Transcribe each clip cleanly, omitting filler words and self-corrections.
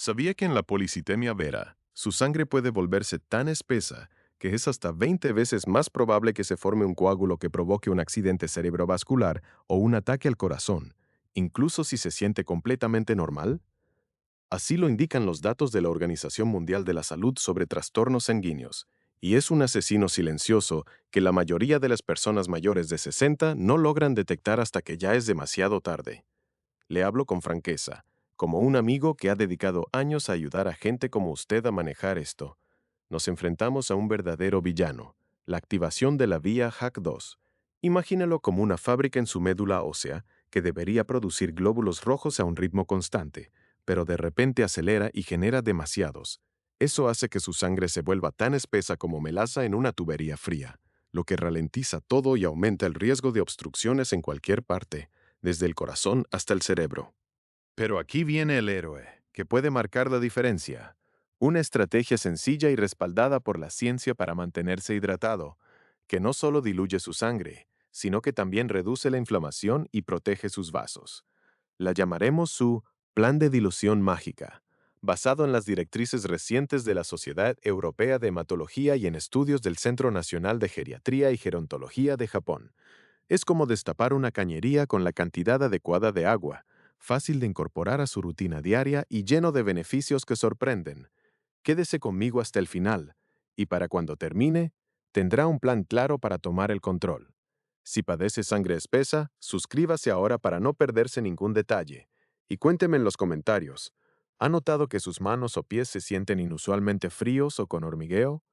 ¿Sabía que en la policitemia vera, su sangre puede volverse tan espesa que es hasta 20 veces más probable que se forme un coágulo que provoque un accidente cerebrovascular o un ataque al corazón, incluso si se siente completamente normal? Así lo indican los datos de la Organización Mundial de la Salud sobre trastornos sanguíneos, y es un asesino silencioso que la mayoría de las personas mayores de 60 no logran detectar hasta que ya es demasiado tarde. Le hablo con franqueza, como un amigo que ha dedicado años a ayudar a gente como usted a manejar esto. Nos enfrentamos a un verdadero villano, la activación de la vía HAC2. Imagínalo como una fábrica en su médula ósea que debería producir glóbulos rojos a un ritmo constante, pero de repente acelera y genera demasiados. Eso hace que su sangre se vuelva tan espesa como melaza en una tubería fría, lo que ralentiza todo y aumenta el riesgo de obstrucciones en cualquier parte, desde el corazón hasta el cerebro. Pero aquí viene el héroe, que puede marcar la diferencia. Una estrategia sencilla y respaldada por la ciencia para mantenerse hidratado, que no solo diluye su sangre, sino que también reduce la inflamación y protege sus vasos. La llamaremos su Plan de Dilución Mágica, basado en las directrices recientes de la Sociedad Europea de Hematología y en estudios del Centro Nacional de Geriatría y Gerontología de Japón. Es como destapar una cañería con la cantidad adecuada de agua, fácil de incorporar a su rutina diaria y lleno de beneficios que sorprenden. Quédese conmigo hasta el final, y para cuando termine, tendrá un plan claro para tomar el control. Si padece sangre espesa, suscríbase ahora para no perderse ningún detalle. Y cuénteme en los comentarios, ¿ha notado que sus manos o pies se sienten inusualmente fríos o con hormigueo?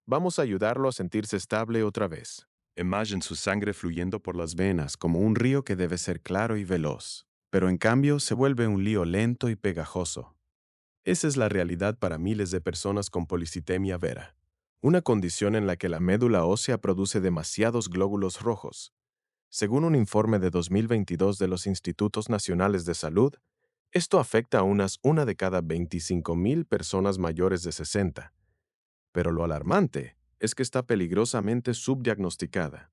Vamos a ayudarlo a sentirse estable otra vez. Imagine su sangre fluyendo por las venas como un río que debe ser claro y veloz, pero en cambio se vuelve un lío lento y pegajoso. Esa es la realidad para miles de personas con policitemia vera, una condición en la que la médula ósea produce demasiados glóbulos rojos. Según un informe de 2022 de los Institutos Nacionales de Salud, esto afecta a unas una de cada 25,000 personas mayores de 60. Pero lo alarmante es que está peligrosamente subdiagnosticada,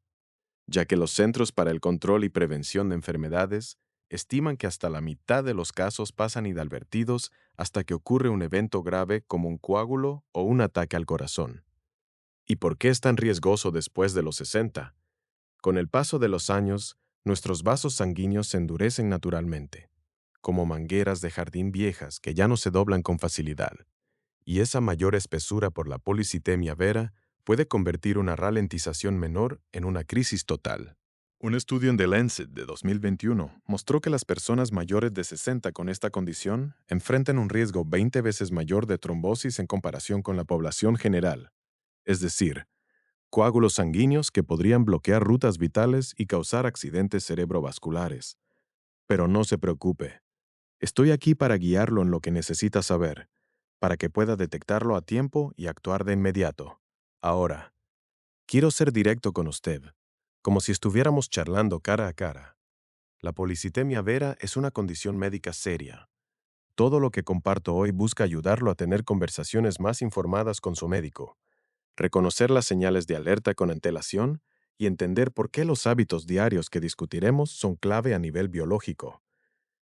ya que los Centros para el Control y Prevención de Enfermedades estiman que hasta la mitad de los casos pasan inadvertidos hasta que ocurre un evento grave como un coágulo o un ataque al corazón. ¿Y por qué es tan riesgoso después de los 60? Con el paso de los años, nuestros vasos sanguíneos se endurecen naturalmente, como mangueras de jardín viejas que ya no se doblan con facilidad, y esa mayor espesura por la policitemia vera puede convertir una ralentización menor en una crisis total. Un estudio en The Lancet de 2021 mostró que las personas mayores de 60 con esta condición enfrentan un riesgo 20 veces mayor de trombosis en comparación con la población general, es decir, coágulos sanguíneos que podrían bloquear rutas vitales y causar accidentes cerebrovasculares. Pero no se preocupe, estoy aquí para guiarlo en lo que necesita saber, para que pueda detectarlo a tiempo y actuar de inmediato. Ahora, quiero ser directo con usted, como si estuviéramos charlando cara a cara. La policitemia vera es una condición médica seria. Todo lo que comparto hoy busca ayudarlo a tener conversaciones más informadas con su médico, reconocer las señales de alerta con antelación y entender por qué los hábitos diarios que discutiremos son clave a nivel biológico.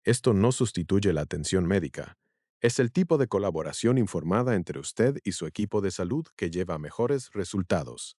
Esto no sustituye la atención médica. Es el tipo de colaboración informada entre usted y su equipo de salud que lleva a mejores resultados.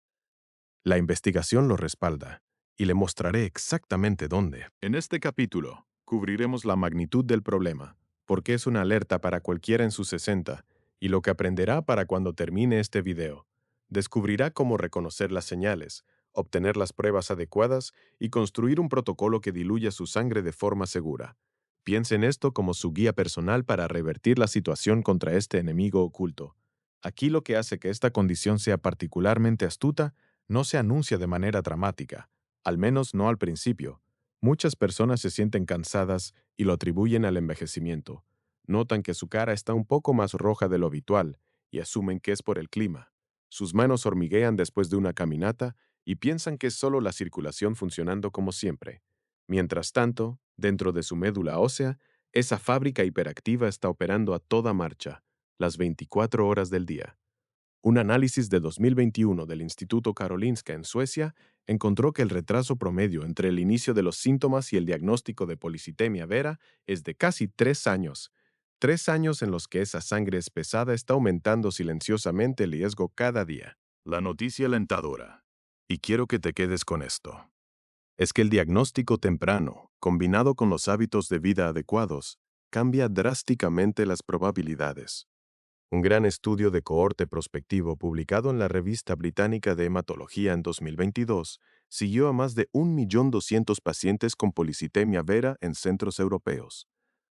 La investigación lo respalda, y le mostraré exactamente dónde. En este capítulo, cubriremos la magnitud del problema, por qué es una alerta para cualquiera en sus 60, y lo que aprenderá para cuando termine este video. Descubrirá cómo reconocer las señales, obtener las pruebas adecuadas y construir un protocolo que diluya su sangre de forma segura. Piense en esto como su guía personal para revertir la situación contra este enemigo oculto. Aquí lo que hace que esta condición sea particularmente astuta no se anuncia de manera dramática, al menos no al principio. Muchas personas se sienten cansadas y lo atribuyen al envejecimiento. Notan que su cara está un poco más roja de lo habitual y asumen que es por el clima. Sus manos hormiguean después de una caminata y piensan que es solo la circulación funcionando como siempre. Mientras tanto, dentro de su médula ósea, esa fábrica hiperactiva está operando a toda marcha, las 24 horas del día. Un análisis de 2021 del Instituto Karolinska en Suecia encontró que el retraso promedio entre el inicio de los síntomas y el diagnóstico de policitemia vera es de casi 3 años. 3 años en los que esa sangre espesada está aumentando silenciosamente el riesgo cada día. La noticia alentadora. Y quiero que te quedes con esto. Es que el diagnóstico temprano, combinado con los hábitos de vida adecuados, cambia drásticamente las probabilidades. Un gran estudio de cohorte prospectivo publicado en la revista británica de hematología en 2022 siguió a más de 1.200.000 pacientes con policitemia vera en centros europeos.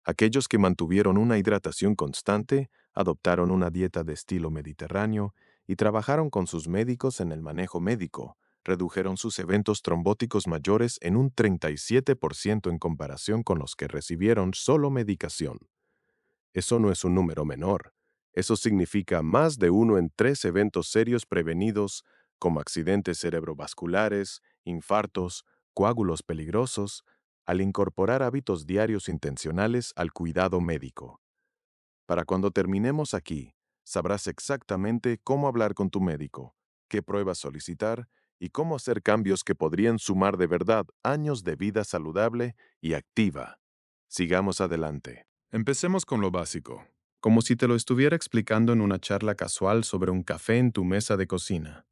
Aquellos que mantuvieron una hidratación constante, adoptaron una dieta de estilo mediterráneo y trabajaron con sus médicos en el manejo médico, redujeron sus eventos trombóticos mayores en un 37% en comparación con los que recibieron solo medicación. Eso no es un número menor. Eso significa más de 1 en 3 eventos serios prevenidos, como accidentes cerebrovasculares, infartos, coágulos peligrosos, al incorporar hábitos diarios intencionales al cuidado médico. Para cuando terminemos aquí, sabrás exactamente cómo hablar con tu médico, qué pruebas solicitar y cómo hacer cambios que podrían sumar de verdad años de vida saludable y activa. Sigamos adelante. Empecemos con lo básico. Como si te lo estuviera explicando en una charla casual sobre un café en tu mesa de cocina.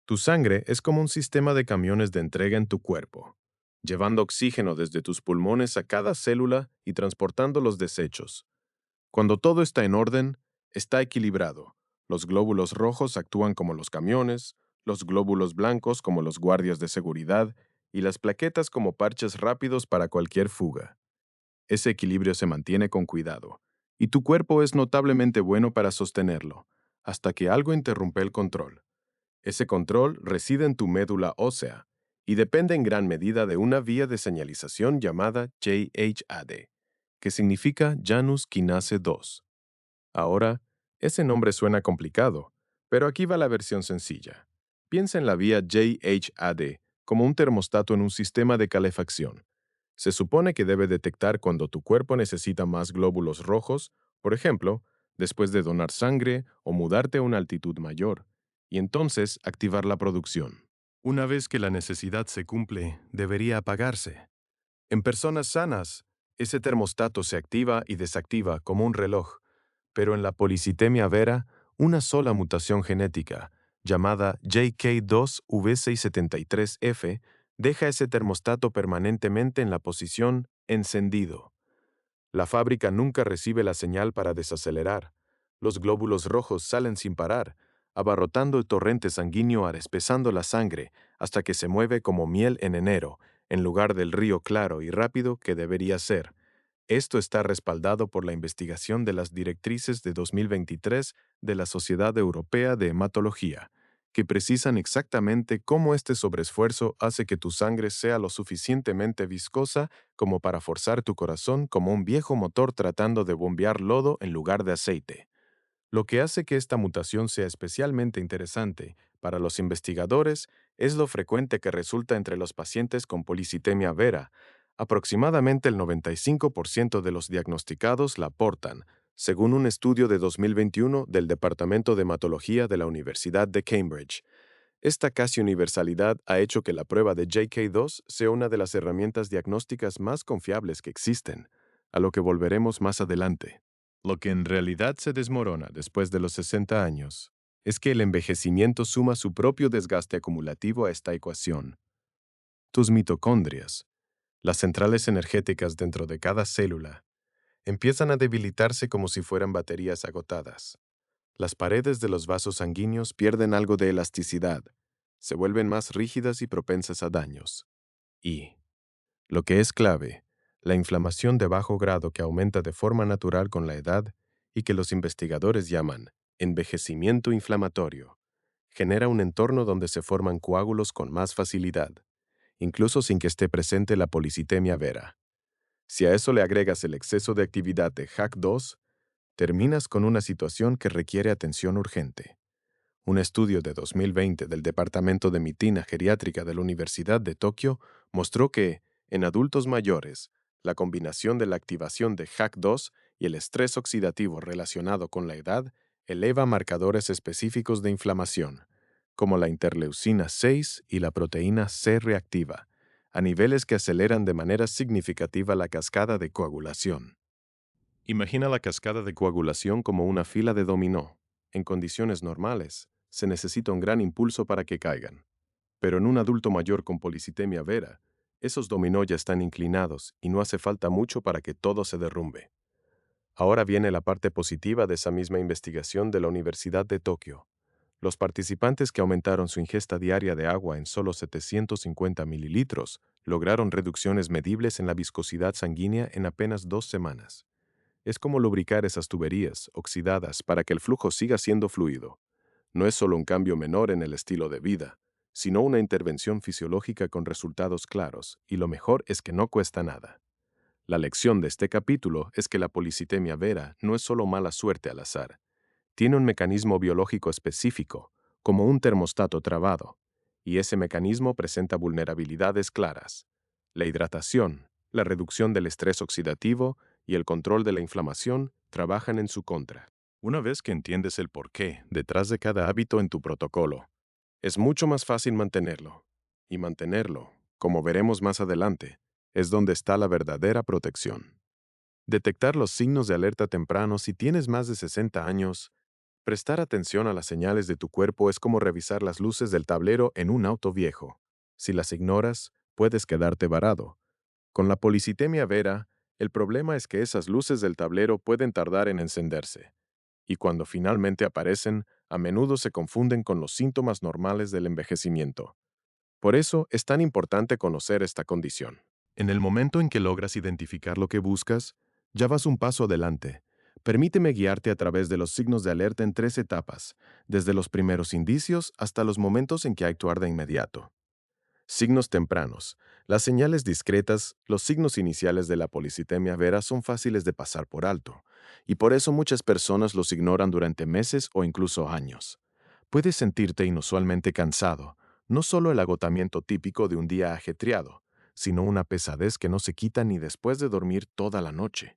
Tu sangre es como un sistema de camiones de entrega en tu cuerpo, llevando oxígeno desde tus pulmones a cada célula y transportando los desechos. Cuando todo está en orden, está equilibrado. Los glóbulos rojos actúan como los camiones, los glóbulos blancos como los guardias de seguridad y las plaquetas como parches rápidos para cualquier fuga. Ese equilibrio se mantiene con cuidado, y tu cuerpo es notablemente bueno para sostenerlo, hasta que algo interrumpe el control. Ese control reside en tu médula ósea y depende en gran medida de una vía de señalización llamada JHAD, que significa Janus Kinase 2. Ahora, ese nombre suena complicado, pero aquí va la versión sencilla. Piensa en la vía JHAD como un termostato en un sistema de calefacción. Se supone que debe detectar cuando tu cuerpo necesita más glóbulos rojos, por ejemplo, después de donar sangre o mudarte a una altitud mayor, y entonces activar la producción. Una vez que la necesidad se cumple, debería apagarse. En personas sanas, ese termostato se activa y desactiva como un reloj, pero en la policitemia vera, una sola mutación genética, llamada JK2V673F, deja ese termostato permanentemente en la posición encendido. La fábrica nunca recibe la señal para desacelerar. Los glóbulos rojos salen sin parar, abarrotando el torrente sanguíneo, espesando la sangre, hasta que se mueve como miel en enero, en lugar del río claro y rápido que debería ser. Esto está respaldado por la investigación de las directrices de 2023 de la Sociedad Europea de Hematología, que precisan exactamente cómo este sobreesfuerzo hace que tu sangre sea lo suficientemente viscosa como para forzar tu corazón como un viejo motor tratando de bombear lodo en lugar de aceite. Lo que hace que esta mutación sea especialmente interesante para los investigadores es lo frecuente que resulta entre los pacientes con policitemia vera. Aproximadamente el 95% de los diagnosticados la portan, según un estudio de 2021 del Departamento de Hematología de la Universidad de Cambridge. Esta casi universalidad ha hecho que la prueba de JK2 sea una de las herramientas diagnósticas más confiables que existen, a lo que volveremos más adelante. Lo que en realidad se desmorona después de los 60 años es que el envejecimiento suma su propio desgaste acumulativo a esta ecuación. Tus mitocondrias, las centrales energéticas dentro de cada célula, empiezan a debilitarse como si fueran baterías agotadas. Las paredes de los vasos sanguíneos pierden algo de elasticidad, se vuelven más rígidas y propensas a daños. Y, lo que es clave, la inflamación de bajo grado que aumenta de forma natural con la edad y que los investigadores llaman envejecimiento inflamatorio, genera un entorno donde se forman coágulos con más facilidad, incluso sin que esté presente la policitemia vera. Si a eso le agregas el exceso de actividad de HAC2, terminas con una situación que requiere atención urgente. Un estudio de 2020 del Departamento de Medicina Geriátrica de la Universidad de Tokio mostró que, en adultos mayores, la combinación de la activación de HAC2 y el estrés oxidativo relacionado con la edad eleva marcadores específicos de inflamación, como la interleucina 6 y la proteína C reactiva, a niveles que aceleran de manera significativa la cascada de coagulación. Imagina la cascada de coagulación como una fila de dominó. En condiciones normales, se necesita un gran impulso para que caigan. Pero en un adulto mayor con policitemia vera, esos dominó ya están inclinados y no hace falta mucho para que todo se derrumbe. Ahora viene la parte positiva de esa misma investigación de la Universidad de Tokio. Los participantes que aumentaron su ingesta diaria de agua en solo 750 mililitros lograron reducciones medibles en la viscosidad sanguínea en apenas 2 semanas. Es como lubricar esas tuberías oxidadas para que el flujo siga siendo fluido. No es solo un cambio menor en el estilo de vida, sino una intervención fisiológica con resultados claros, y lo mejor es que no cuesta nada. La lección de este capítulo es que la policitemia vera no es solo mala suerte al azar. Tiene un mecanismo biológico específico, como un termostato trabado, y ese mecanismo presenta vulnerabilidades claras. La hidratación, la reducción del estrés oxidativo y el control de la inflamación trabajan en su contra. Una vez que entiendes el porqué detrás de cada hábito en tu protocolo, es mucho más fácil mantenerlo. Y mantenerlo, como veremos más adelante, es donde está la verdadera protección. Detectar los signos de alerta temprano si tienes más de 60 años. Prestar atención a las señales de tu cuerpo es como revisar las luces del tablero en un auto viejo. Si las ignoras, puedes quedarte varado. Con la policitemia vera, el problema es que esas luces del tablero pueden tardar en encenderse, y cuando finalmente aparecen, a menudo se confunden con los síntomas normales del envejecimiento. Por eso es tan importante conocer esta condición. En el momento en que logras identificar lo que buscas, ya vas un paso adelante. Permíteme guiarte a través de los signos de alerta en 3 etapas, desde los primeros indicios hasta los momentos en que actuar de inmediato. Signos tempranos. Las señales discretas, los signos iniciales de la policitemia vera son fáciles de pasar por alto, y por eso muchas personas los ignoran durante meses o incluso años. Puedes sentirte inusualmente cansado, no solo el agotamiento típico de un día ajetreado, sino una pesadez que no se quita ni después de dormir toda la noche.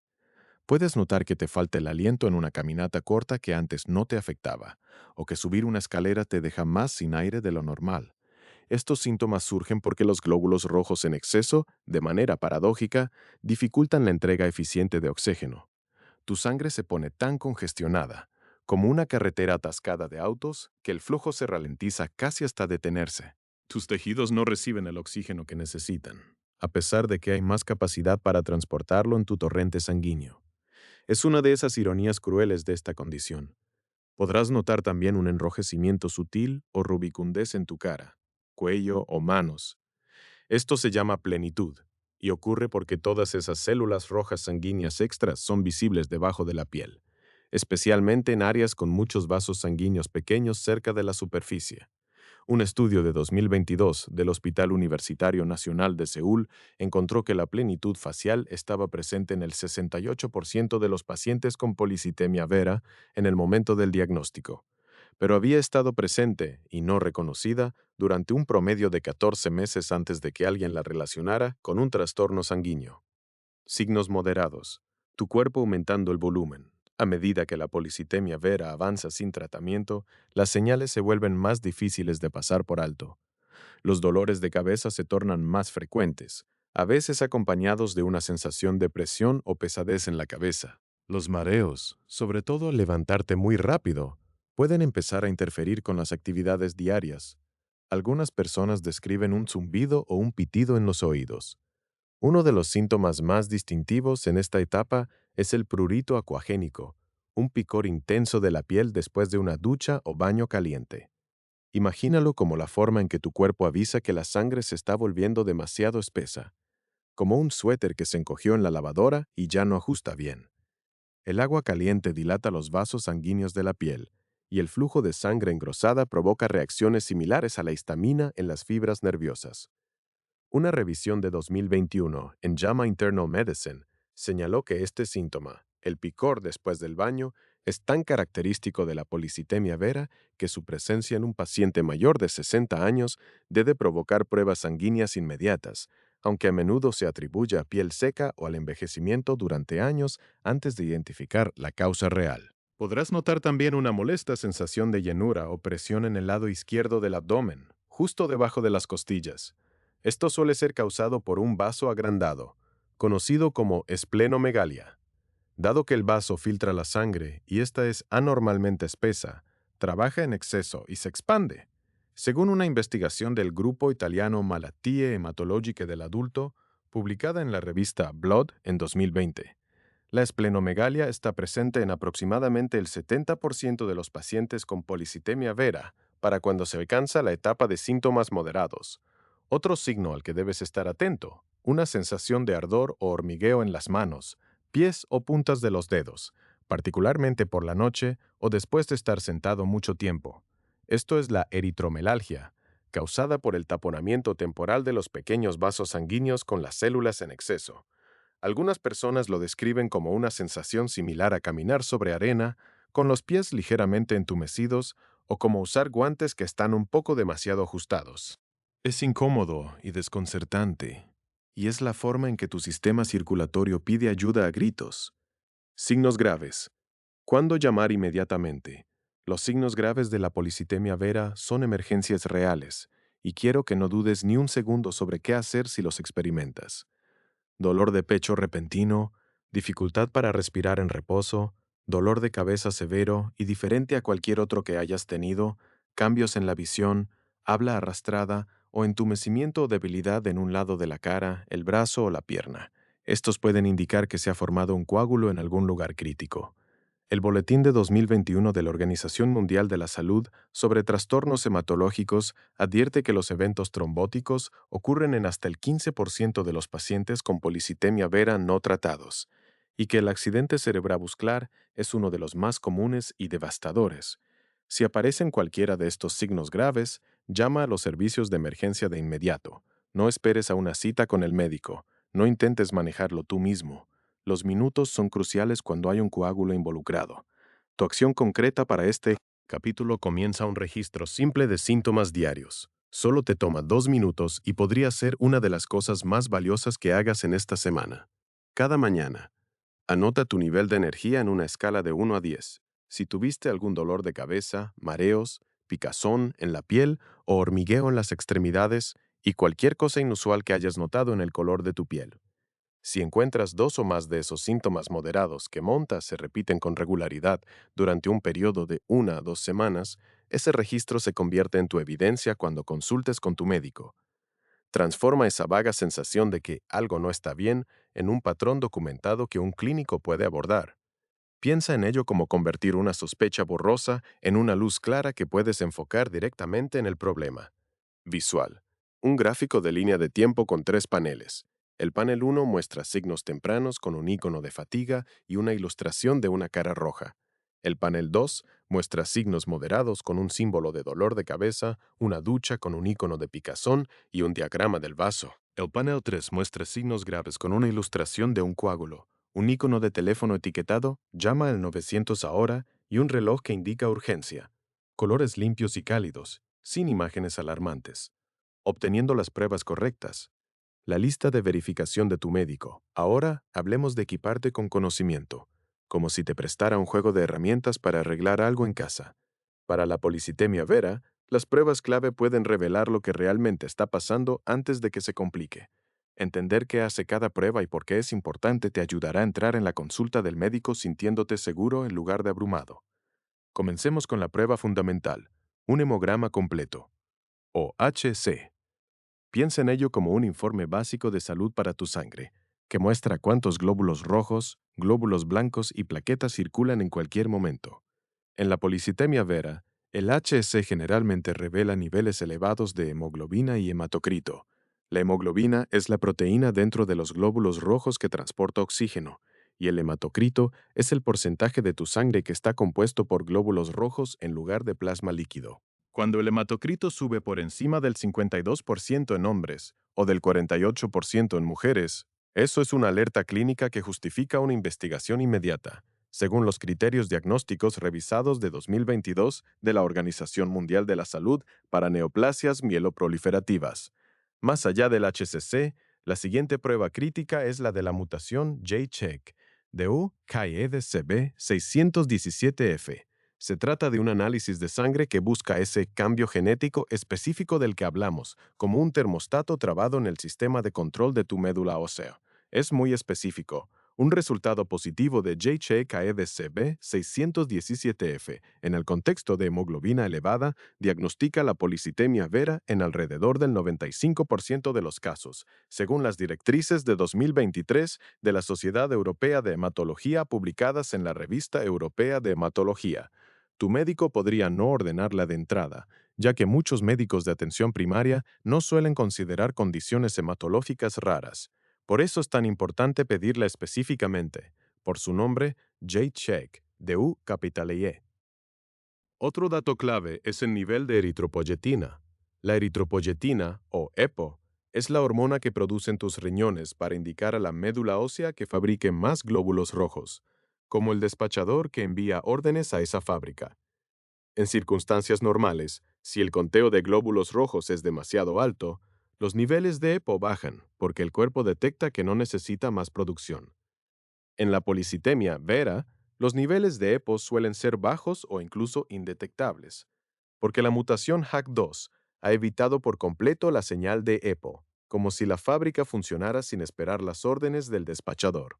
Puedes notar que te falta el aliento en una caminata corta que antes no te afectaba, o que subir una escalera te deja más sin aire de lo normal. Estos síntomas surgen porque los glóbulos rojos en exceso, de manera paradójica, dificultan la entrega eficiente de oxígeno. Tu sangre se pone tan congestionada, como una carretera atascada de autos, que el flujo se ralentiza casi hasta detenerse. Tus tejidos no reciben el oxígeno que necesitan, a pesar de que hay más capacidad para transportarlo en tu torrente sanguíneo. Es una de esas ironías crueles de esta condición. Podrás notar también un enrojecimiento sutil o rubicundez en tu cara, cuello o manos. Esto se llama plenitud, y ocurre porque todas esas células rojas sanguíneas extras son visibles debajo de la piel, especialmente en áreas con muchos vasos sanguíneos pequeños cerca de la superficie. Un estudio de 2022 del Hospital Universitario Nacional de Seúl encontró que la plenitud facial estaba presente en el 68% de los pacientes con policitemia vera en el momento del diagnóstico, pero había estado presente y no reconocida durante un promedio de 14 meses antes de que alguien la relacionara con un trastorno sanguíneo. Signos moderados. Tu cuerpo aumentando el volumen. A medida que la policitemia vera avanza sin tratamiento, las señales se vuelven más difíciles de pasar por alto. Los dolores de cabeza se tornan más frecuentes, a veces acompañados de una sensación de presión o pesadez en la cabeza. Los mareos, sobre todo al levantarte muy rápido, pueden empezar a interferir con las actividades diarias. Algunas personas describen un zumbido o un pitido en los oídos. Uno de los síntomas más distintivos en esta etapa es el prurito acuagénico, un picor intenso de la piel después de una ducha o baño caliente. Imagínalo como la forma en que tu cuerpo avisa que la sangre se está volviendo demasiado espesa, como un suéter que se encogió en la lavadora y ya no ajusta bien. El agua caliente dilata los vasos sanguíneos de la piel, y el flujo de sangre engrosada provoca reacciones similares a la histamina en las fibras nerviosas. Una revisión de 2021 en JAMA Internal Medicine señaló que este síntoma, el picor después del baño, es tan característico de la policitemia vera que su presencia en un paciente mayor de 60 años debe provocar pruebas sanguíneas inmediatas, aunque a menudo se atribuye a piel seca o al envejecimiento durante años antes de identificar la causa real. Podrás notar también una molesta sensación de llenura o presión en el lado izquierdo del abdomen, justo debajo de las costillas. Esto suele ser causado por un vaso agrandado, conocido como esplenomegalia. Dado que el vaso filtra la sangre y esta es anormalmente espesa, trabaja en exceso y se expande. Según una investigación del grupo italiano Malattie Hematologiche del Adulto, publicada en la revista Blood en 2020, la esplenomegalia está presente en aproximadamente el 70% de los pacientes con policitemia vera para cuando se alcanza la etapa de síntomas moderados. Otro signo al que debes estar atento, una sensación de ardor o hormigueo en las manos, pies o puntas de los dedos, particularmente por la noche o después de estar sentado mucho tiempo. Esto es la eritromelalgia, causada por el taponamiento temporal de los pequeños vasos sanguíneos con las células en exceso. Algunas personas lo describen como una sensación similar a caminar sobre arena, con los pies ligeramente entumecidos o como usar guantes que están un poco demasiado ajustados. Es incómodo y desconcertante, y es la forma en que tu sistema circulatorio pide ayuda a gritos. Signos graves. ¿Cuándo llamar inmediatamente? Los signos graves de la policitemia vera son emergencias reales, y quiero que no dudes ni un segundo sobre qué hacer si los experimentas. Dolor de pecho repentino, dificultad para respirar en reposo, dolor de cabeza severo y diferente a cualquier otro que hayas tenido, cambios en la visión, habla arrastrada o entumecimiento o debilidad en un lado de la cara, el brazo o la pierna. Estos pueden indicar que se ha formado un coágulo en algún lugar crítico. El Boletín de 2021 de la Organización Mundial de la Salud sobre trastornos hematológicos advierte que los eventos trombóticos ocurren en hasta el 15% de los pacientes con policitemia vera no tratados, y que el accidente cerebrovascular es uno de los más comunes y devastadores. Si aparecen cualquiera de estos signos graves, llama a los servicios de emergencia de inmediato. No esperes a una cita con el médico. No intentes manejarlo tú mismo. Los minutos son cruciales cuando hay un coágulo involucrado. Tu acción concreta para este capítulo comienza un registro simple de síntomas diarios. Solo te toma 2 minutos y podría ser una de las cosas más valiosas que hagas en esta semana. Cada mañana, anota tu nivel de energía en una escala de 1 a 10. Si tuviste algún dolor de cabeza, mareos, picazón en la piel o hormigueo en las extremidades y cualquier cosa inusual que hayas notado en el color de tu piel. Si encuentras 2 o más de esos síntomas moderados que montas se repiten con regularidad durante un periodo de 1 a 2 semanas, ese registro se convierte en tu evidencia cuando consultes con tu médico. Transforma esa vaga sensación de que algo no está bien en un patrón documentado que un clínico puede abordar. Piensa en ello como convertir una sospecha borrosa en una luz clara que puedes enfocar directamente en el problema. Visual. Un gráfico de línea de tiempo con 3 paneles. El panel 1 muestra signos tempranos con un icono de fatiga y una ilustración de una cara roja. El panel 2 muestra signos moderados con un símbolo de dolor de cabeza, una ducha con un icono de picazón y un diagrama del vaso. El panel 3 muestra signos graves con una ilustración de un coágulo, un icono de teléfono etiquetado, llama al 900 ahora y un reloj que indica urgencia. Colores limpios y cálidos, sin imágenes alarmantes. Obteniendo las pruebas correctas. La lista de verificación de tu médico. Ahora hablemos de equiparte con conocimiento, como si te prestara un juego de herramientas para arreglar algo en casa. Para la policitemia vera, las pruebas clave pueden revelar lo que realmente está pasando antes de que se complique. Entender qué hace cada prueba y por qué es importante te ayudará a entrar en la consulta del médico sintiéndote seguro en lugar de abrumado. Comencemos con la prueba fundamental, un hemograma completo, o HC. Piensa en ello como un informe básico de salud para tu sangre, que muestra cuántos glóbulos rojos, glóbulos blancos y plaquetas circulan en cualquier momento. En la policitemia vera, el HC generalmente revela niveles elevados de hemoglobina y hematocrito. La hemoglobina es la proteína dentro de los glóbulos rojos que transporta oxígeno, y el hematocrito es el porcentaje de tu sangre que está compuesto por glóbulos rojos en lugar de plasma líquido. Cuando el hematocrito sube por encima del 52% en hombres o del 48% en mujeres, eso es una alerta clínica que justifica una investigación inmediata, según los criterios diagnósticos revisados de 2022 de la Organización Mundial de la Salud para neoplasias mieloproliferativas. Más allá del HCC, la siguiente prueba crítica es la de la mutación J-check de UKEDCB 617F. Se trata de un análisis de sangre que busca ese cambio genético específico del que hablamos, como un termostato trabado en el sistema de control de tu médula ósea. Es muy específico. Un resultado positivo de JCHEK-CB 617F en el contexto de hemoglobina elevada diagnostica la policitemia vera en alrededor del 95% de los casos, según las directrices de 2023 de la Sociedad Europea de Hematología publicadas en la Revista Europea de Hematología. Tu médico podría no ordenarla de entrada, ya que muchos médicos de atención primaria no suelen considerar condiciones hematológicas raras. Por eso es tan importante pedirla específicamente, por su nombre, J-Check, de U capital E. Otro dato clave es el nivel de eritropoyetina. La eritropoyetina, o EPO, es la hormona que producen tus riñones para indicar a la médula ósea que fabrique más glóbulos rojos, como el despachador que envía órdenes a esa fábrica. En circunstancias normales, si el conteo de glóbulos rojos es demasiado alto, los niveles de EPO bajan porque el cuerpo detecta que no necesita más producción. En la policitemia vera, los niveles de EPO suelen ser bajos o incluso indetectables, porque la mutación HAC2 ha evitado por completo la señal de EPO, como si la fábrica funcionara sin esperar las órdenes del despachador.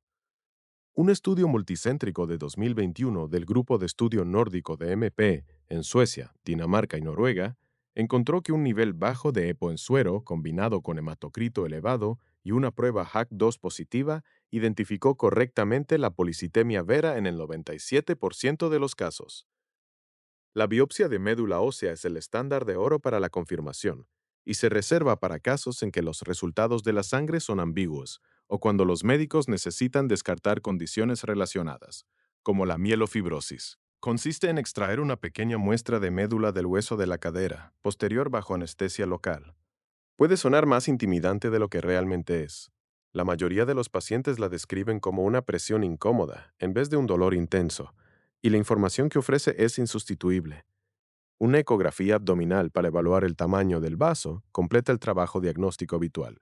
Un estudio multicéntrico de 2021 del Grupo de Estudio Nórdico de MP en Suecia, Dinamarca y Noruega encontró que un nivel bajo de EPO en suero combinado con hematocrito elevado y una prueba HAC2 positiva identificó correctamente la policitemia vera en el 97% de los casos. La biopsia de médula ósea es el estándar de oro para la confirmación y se reserva para casos en que los resultados de la sangre son ambiguos o cuando los médicos necesitan descartar condiciones relacionadas, como la mielofibrosis. Consiste en extraer una pequeña muestra de médula del hueso de la cadera, posterior bajo anestesia local. Puede sonar más intimidante de lo que realmente es. La mayoría de los pacientes la describen como una presión incómoda en vez de un dolor intenso, y la información que ofrece es insustituible. Una ecografía abdominal para evaluar el tamaño del vaso completa el trabajo diagnóstico habitual.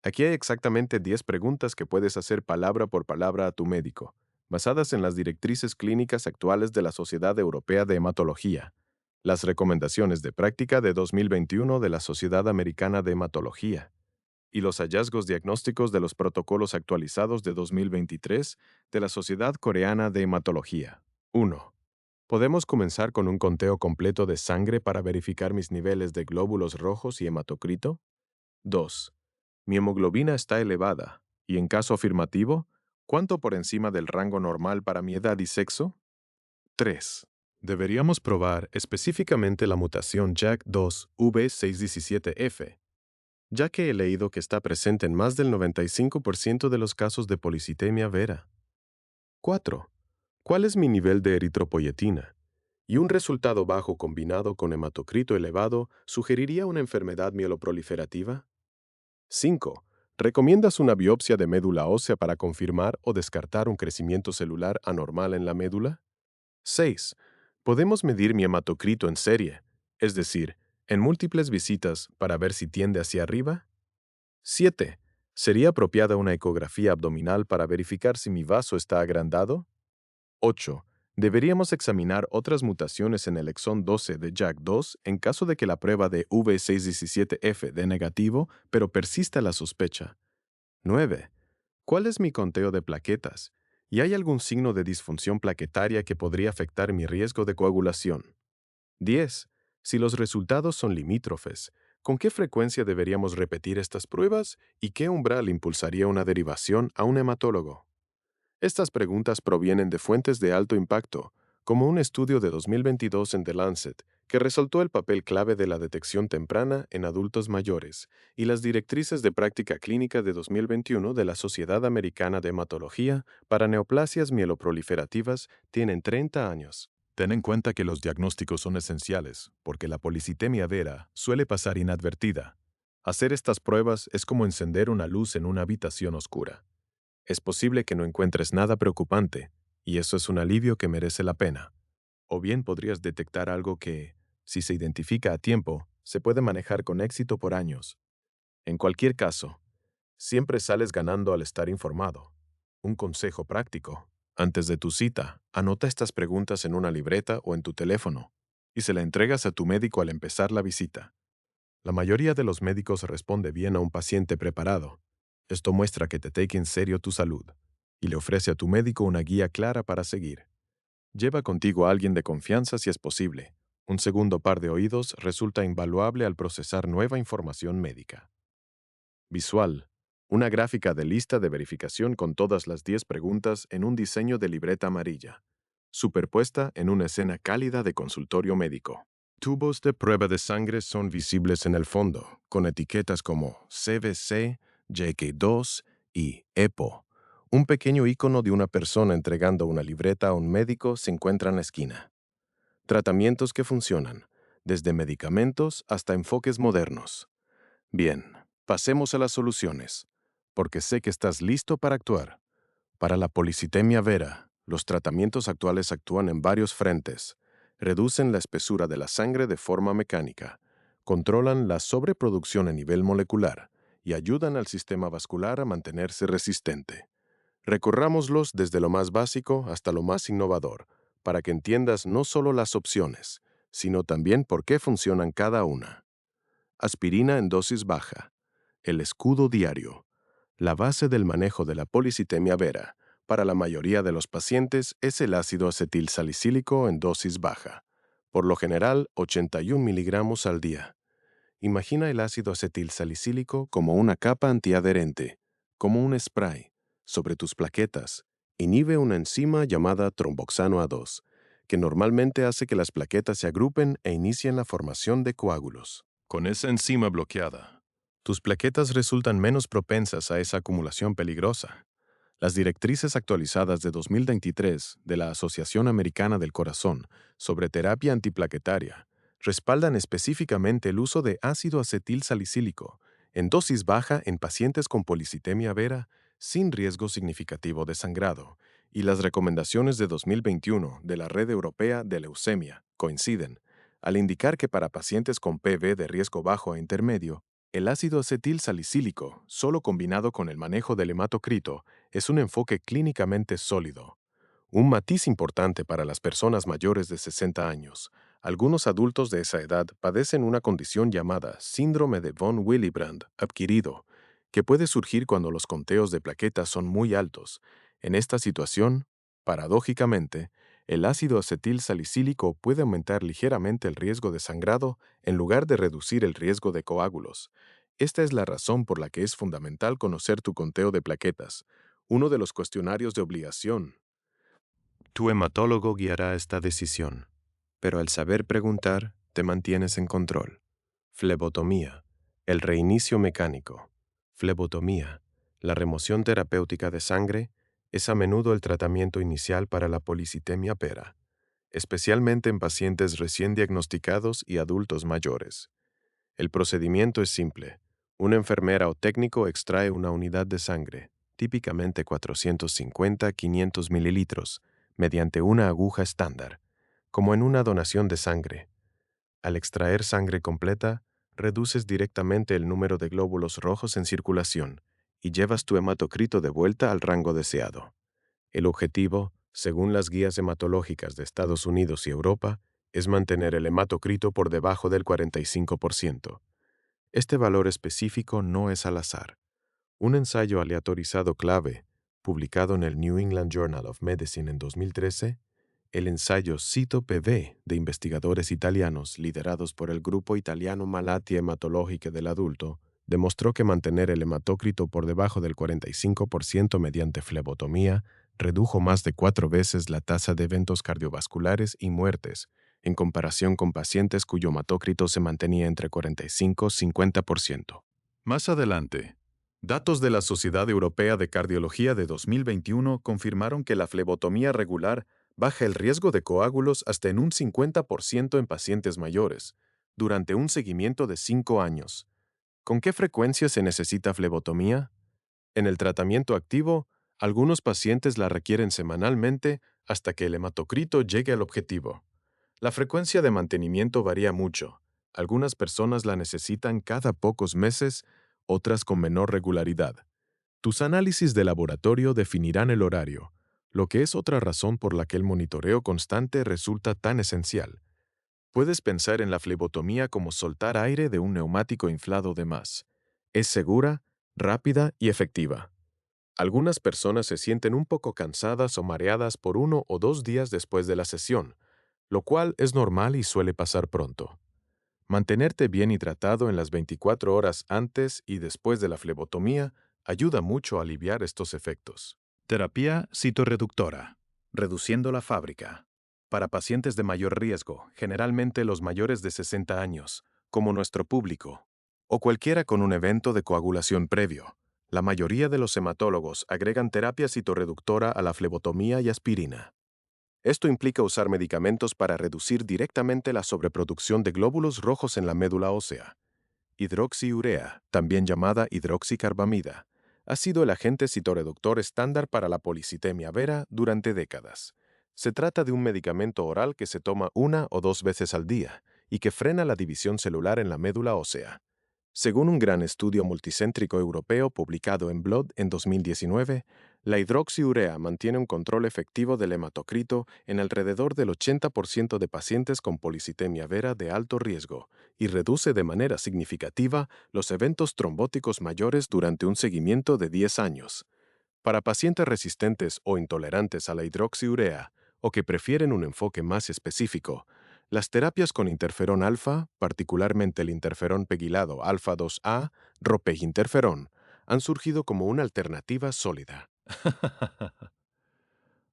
Aquí hay exactamente 10 preguntas que puedes hacer palabra por palabra a tu médico, basadas en las directrices clínicas actuales de la Sociedad Europea de Hematología, las recomendaciones de práctica de 2021 de la Sociedad Americana de Hematología y los hallazgos diagnósticos de los protocolos actualizados de 2023 de la Sociedad Coreana de Hematología. 1. ¿Podemos comenzar con un conteo completo de sangre para verificar mis niveles de glóbulos rojos y hematocrito? 2. Mi hemoglobina está elevada, y en caso afirmativo, ¿cuánto por encima del rango normal para mi edad y sexo? 3. Deberíamos probar específicamente la mutación JAK2V617F, ya que he leído que está presente en más del 95% de los casos de policitemia vera. 4. ¿Cuál es mi nivel de eritropoyetina? Y un resultado bajo combinado con hematocrito elevado sugeriría una enfermedad mieloproliferativa. 5. ¿Recomiendas una biopsia de médula ósea para confirmar o descartar un crecimiento celular anormal en la médula? 6. ¿Podemos medir mi hematocrito en serie, es decir, en múltiples visitas para ver si tiende hacia arriba? 7. ¿Sería apropiada una ecografía abdominal para verificar si mi vaso está agrandado? 8. Deberíamos examinar otras mutaciones en el exón 12 de JAK2 en caso de que la prueba de V617F dé negativo, pero persista la sospecha. 9. ¿Cuál es mi conteo de plaquetas? ¿Y hay algún signo de disfunción plaquetaria que podría afectar mi riesgo de coagulación? 10. Si los resultados son limítrofes, ¿con qué frecuencia deberíamos repetir estas pruebas y qué umbral impulsaría una derivación a un hematólogo? Estas preguntas provienen de fuentes de alto impacto, como un estudio de 2022 en The Lancet, que resaltó el papel clave de la detección temprana en adultos mayores, y las directrices de práctica clínica de 2021 de la Sociedad Americana de Hematología para neoplasias mieloproliferativas tienen 30 años. Ten en cuenta que los diagnósticos son esenciales, porque la policitemia vera suele pasar inadvertida. Hacer estas pruebas es como encender una luz en una habitación oscura. Es posible que no encuentres nada preocupante, y eso es un alivio que merece la pena. O bien podrías detectar algo que, si se identifica a tiempo, se puede manejar con éxito por años. En cualquier caso, siempre sales ganando al estar informado. Un consejo práctico. Antes de tu cita, anota estas preguntas en una libreta o en tu teléfono, y se la entregas a tu médico al empezar la visita. La mayoría de los médicos responde bien a un paciente preparado. Esto muestra que te take en serio tu salud. y le ofrece a tu médico una guía clara para seguir. Lleva contigo a alguien de confianza si es posible. Un segundo par de oídos resulta invaluable al procesar nueva información médica. Visual. Una gráfica de lista de verificación con todas las 10 preguntas en un diseño de libreta amarilla, superpuesta en una escena cálida de consultorio médico. Tubos de prueba de sangre son visibles en el fondo, con etiquetas como CBC, JK2 y EPO. Un pequeño icono de una persona entregando una libreta a un médico se encuentra en la esquina. Tratamientos que funcionan, desde medicamentos hasta enfoques modernos. Bien, pasemos a las soluciones, porque sé que estás listo para actuar. Para la policitemia vera, los tratamientos actuales actúan en varios frentes. Reducen la espesura de la sangre de forma mecánica, controlan la sobreproducción a nivel molecular y ayudan al sistema vascular a mantenerse resistente. Recorrámoslos desde lo más básico hasta lo más innovador, para que entiendas no solo las opciones, sino también por qué funcionan cada una. Aspirina en dosis baja. El escudo diario. La base del manejo de la policitemia vera, para la mayoría de los pacientes, es el ácido acetilsalicílico en dosis baja, por lo general 81 miligramos al día. Imagina el ácido acetilsalicílico como una capa antiadherente, como un spray, sobre tus plaquetas. Inhibe una enzima llamada tromboxano A2, que normalmente hace que las plaquetas se agrupen e inicien la formación de coágulos. Con esa enzima bloqueada, tus plaquetas resultan menos propensas a esa acumulación peligrosa. Las directrices actualizadas de 2023 de la Asociación Americana del Corazón sobre terapia antiplaquetaria respaldan específicamente el uso de ácido acetil salicílico en dosis baja en pacientes con policitemia vera sin riesgo significativo de sangrado, y las recomendaciones de 2021 de la Red Europea de Leucemia coinciden, al indicar que para pacientes con PV de riesgo bajo a intermedio, el ácido acetil salicílico, solo combinado con el manejo del hematocrito, es un enfoque clínicamente sólido. Un matiz importante para las personas mayores de 60 años. Algunos adultos de esa edad padecen una condición llamada síndrome de von Willebrand adquirido, que puede surgir cuando los conteos de plaquetas son muy altos. En esta situación, paradójicamente, el ácido acetil salicílico puede aumentar ligeramente el riesgo de sangrado en lugar de reducir el riesgo de coágulos. Esta es la razón por la que es fundamental conocer tu conteo de plaquetas, uno de los cuestionarios de obligación. Tu hematólogo guiará esta decisión, pero al saber preguntar, te mantienes en control. Flebotomía, el reinicio mecánico. Flebotomía, la remoción terapéutica de sangre, es a menudo el tratamiento inicial para la policitemia vera, especialmente en pacientes recién diagnosticados y adultos mayores. El procedimiento es simple. Una enfermera o técnico extrae una unidad de sangre, típicamente 450-500 mililitros, mediante una aguja estándar, como en una donación de sangre. Al extraer sangre completa, reduces directamente el número de glóbulos rojos en circulación y llevas tu hematocrito de vuelta al rango deseado. El objetivo, según las guías hematológicas de Estados Unidos y Europa, es mantener el hematocrito por debajo del 45%. Este valor específico no es al azar. Un ensayo aleatorizado clave, publicado en el New England Journal of Medicine en 2013, el ensayo CITO-PV de investigadores italianos liderados por el grupo italiano Malattie Hematologiche del adulto, demostró que mantener el hematócrito por debajo del 45% mediante flebotomía redujo más de 4 veces la tasa de eventos cardiovasculares y muertes, en comparación con pacientes cuyo hematócrito se mantenía entre 45 y 50%. Más adelante, datos de la Sociedad Europea de Cardiología de 2021 confirmaron que la flebotomía regular baja el riesgo de coágulos hasta en un 50% en pacientes mayores, durante un seguimiento de 5 años. ¿Con qué frecuencia se necesita flebotomía? En el tratamiento activo, algunos pacientes la requieren semanalmente hasta que el hematocrito llegue al objetivo. La frecuencia de mantenimiento varía mucho. Algunas personas la necesitan cada pocos meses, otras con menor regularidad. Tus análisis de laboratorio definirán el horario, lo que es otra razón por la que el monitoreo constante resulta tan esencial. Puedes pensar en la flebotomía como soltar aire de un neumático inflado de más. Es segura, rápida y efectiva. Algunas personas se sienten un poco cansadas o mareadas por 1 o 2 días después de la sesión, lo cual es normal y suele pasar pronto. Mantenerte bien hidratado en las 24 horas antes y después de la flebotomía ayuda mucho a aliviar estos efectos. Terapia citorreductora, reduciendo la fábrica. Para pacientes de mayor riesgo, generalmente los mayores de 60 años, como nuestro público, o cualquiera con un evento de coagulación previo, la mayoría de los hematólogos agregan terapia citorreductora a la flebotomía y aspirina. Esto implica usar medicamentos para reducir directamente la sobreproducción de glóbulos rojos en la médula ósea. Hidroxiurea, también llamada hidroxicarbamida, ha sido el agente citorreductor estándar para la policitemia vera durante décadas. Se trata de un medicamento oral que se toma 1 o 2 veces al día y que frena la división celular en la médula ósea. Según un gran estudio multicéntrico europeo publicado en Blood en 2019, la hidroxiurea mantiene un control efectivo del hematocrito en alrededor del 80% de pacientes con policitemia vera de alto riesgo y reduce de manera significativa los eventos trombóticos mayores durante un seguimiento de 10 años. Para pacientes resistentes o intolerantes a la hidroxiurea o que prefieren un enfoque más específico, las terapias con interferón alfa, particularmente el interferón pegilado alfa 2A, ropeginterferón, han surgido como una alternativa sólida.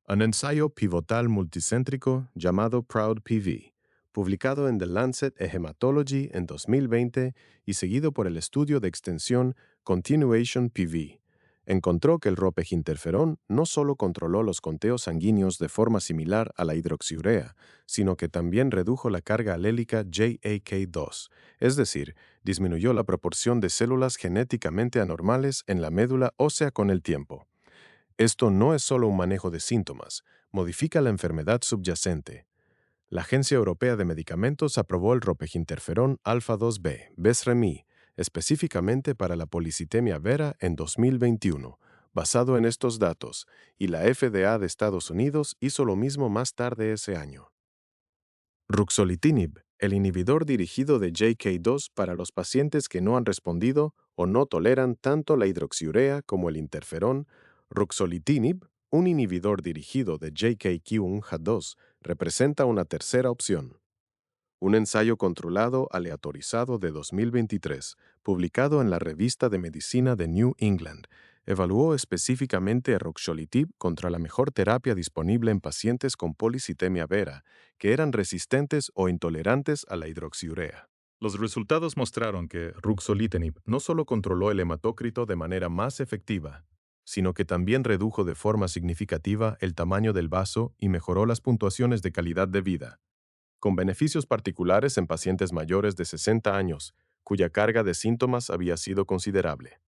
Un ensayo pivotal multicéntrico llamado PROUD-PV, publicado en The Lancet Hematology en 2020 y seguido por el estudio de extensión Continuation PV, encontró que el ropeginterferón no solo controló los conteos sanguíneos de forma similar a la hidroxiurea, sino que también redujo la carga alélica JAK2, es decir, disminuyó la proporción de células genéticamente anormales en la médula ósea con el tiempo. Esto no es solo un manejo de síntomas, modifica la enfermedad subyacente. La Agencia Europea de Medicamentos aprobó el ropeginterferón alfa 2B, Besremi, específicamente para la policitemia vera en 2021, basado en estos datos, y la FDA de Estados Unidos hizo lo mismo más tarde ese año. Ruxolitinib, el inhibidor dirigido de JK2 para los pacientes que no han respondido o no toleran tanto la hidroxiurea como el interferón. Ruxolitinib, un inhibidor dirigido de JK2, representa una tercera opción. Un ensayo controlado aleatorizado de 2023, publicado en la Revista de Medicina de New England, evaluó específicamente a ruxolitinib contra la mejor terapia disponible en pacientes con policitemia vera, que eran resistentes o intolerantes a la hidroxiurea. Los resultados mostraron que ruxolitinib no solo controló el hematócrito de manera más efectiva, sino que también redujo de forma significativa el tamaño del vaso y mejoró las puntuaciones de calidad de vida, con beneficios particulares en pacientes mayores de 60 años, cuya carga de síntomas había sido considerable.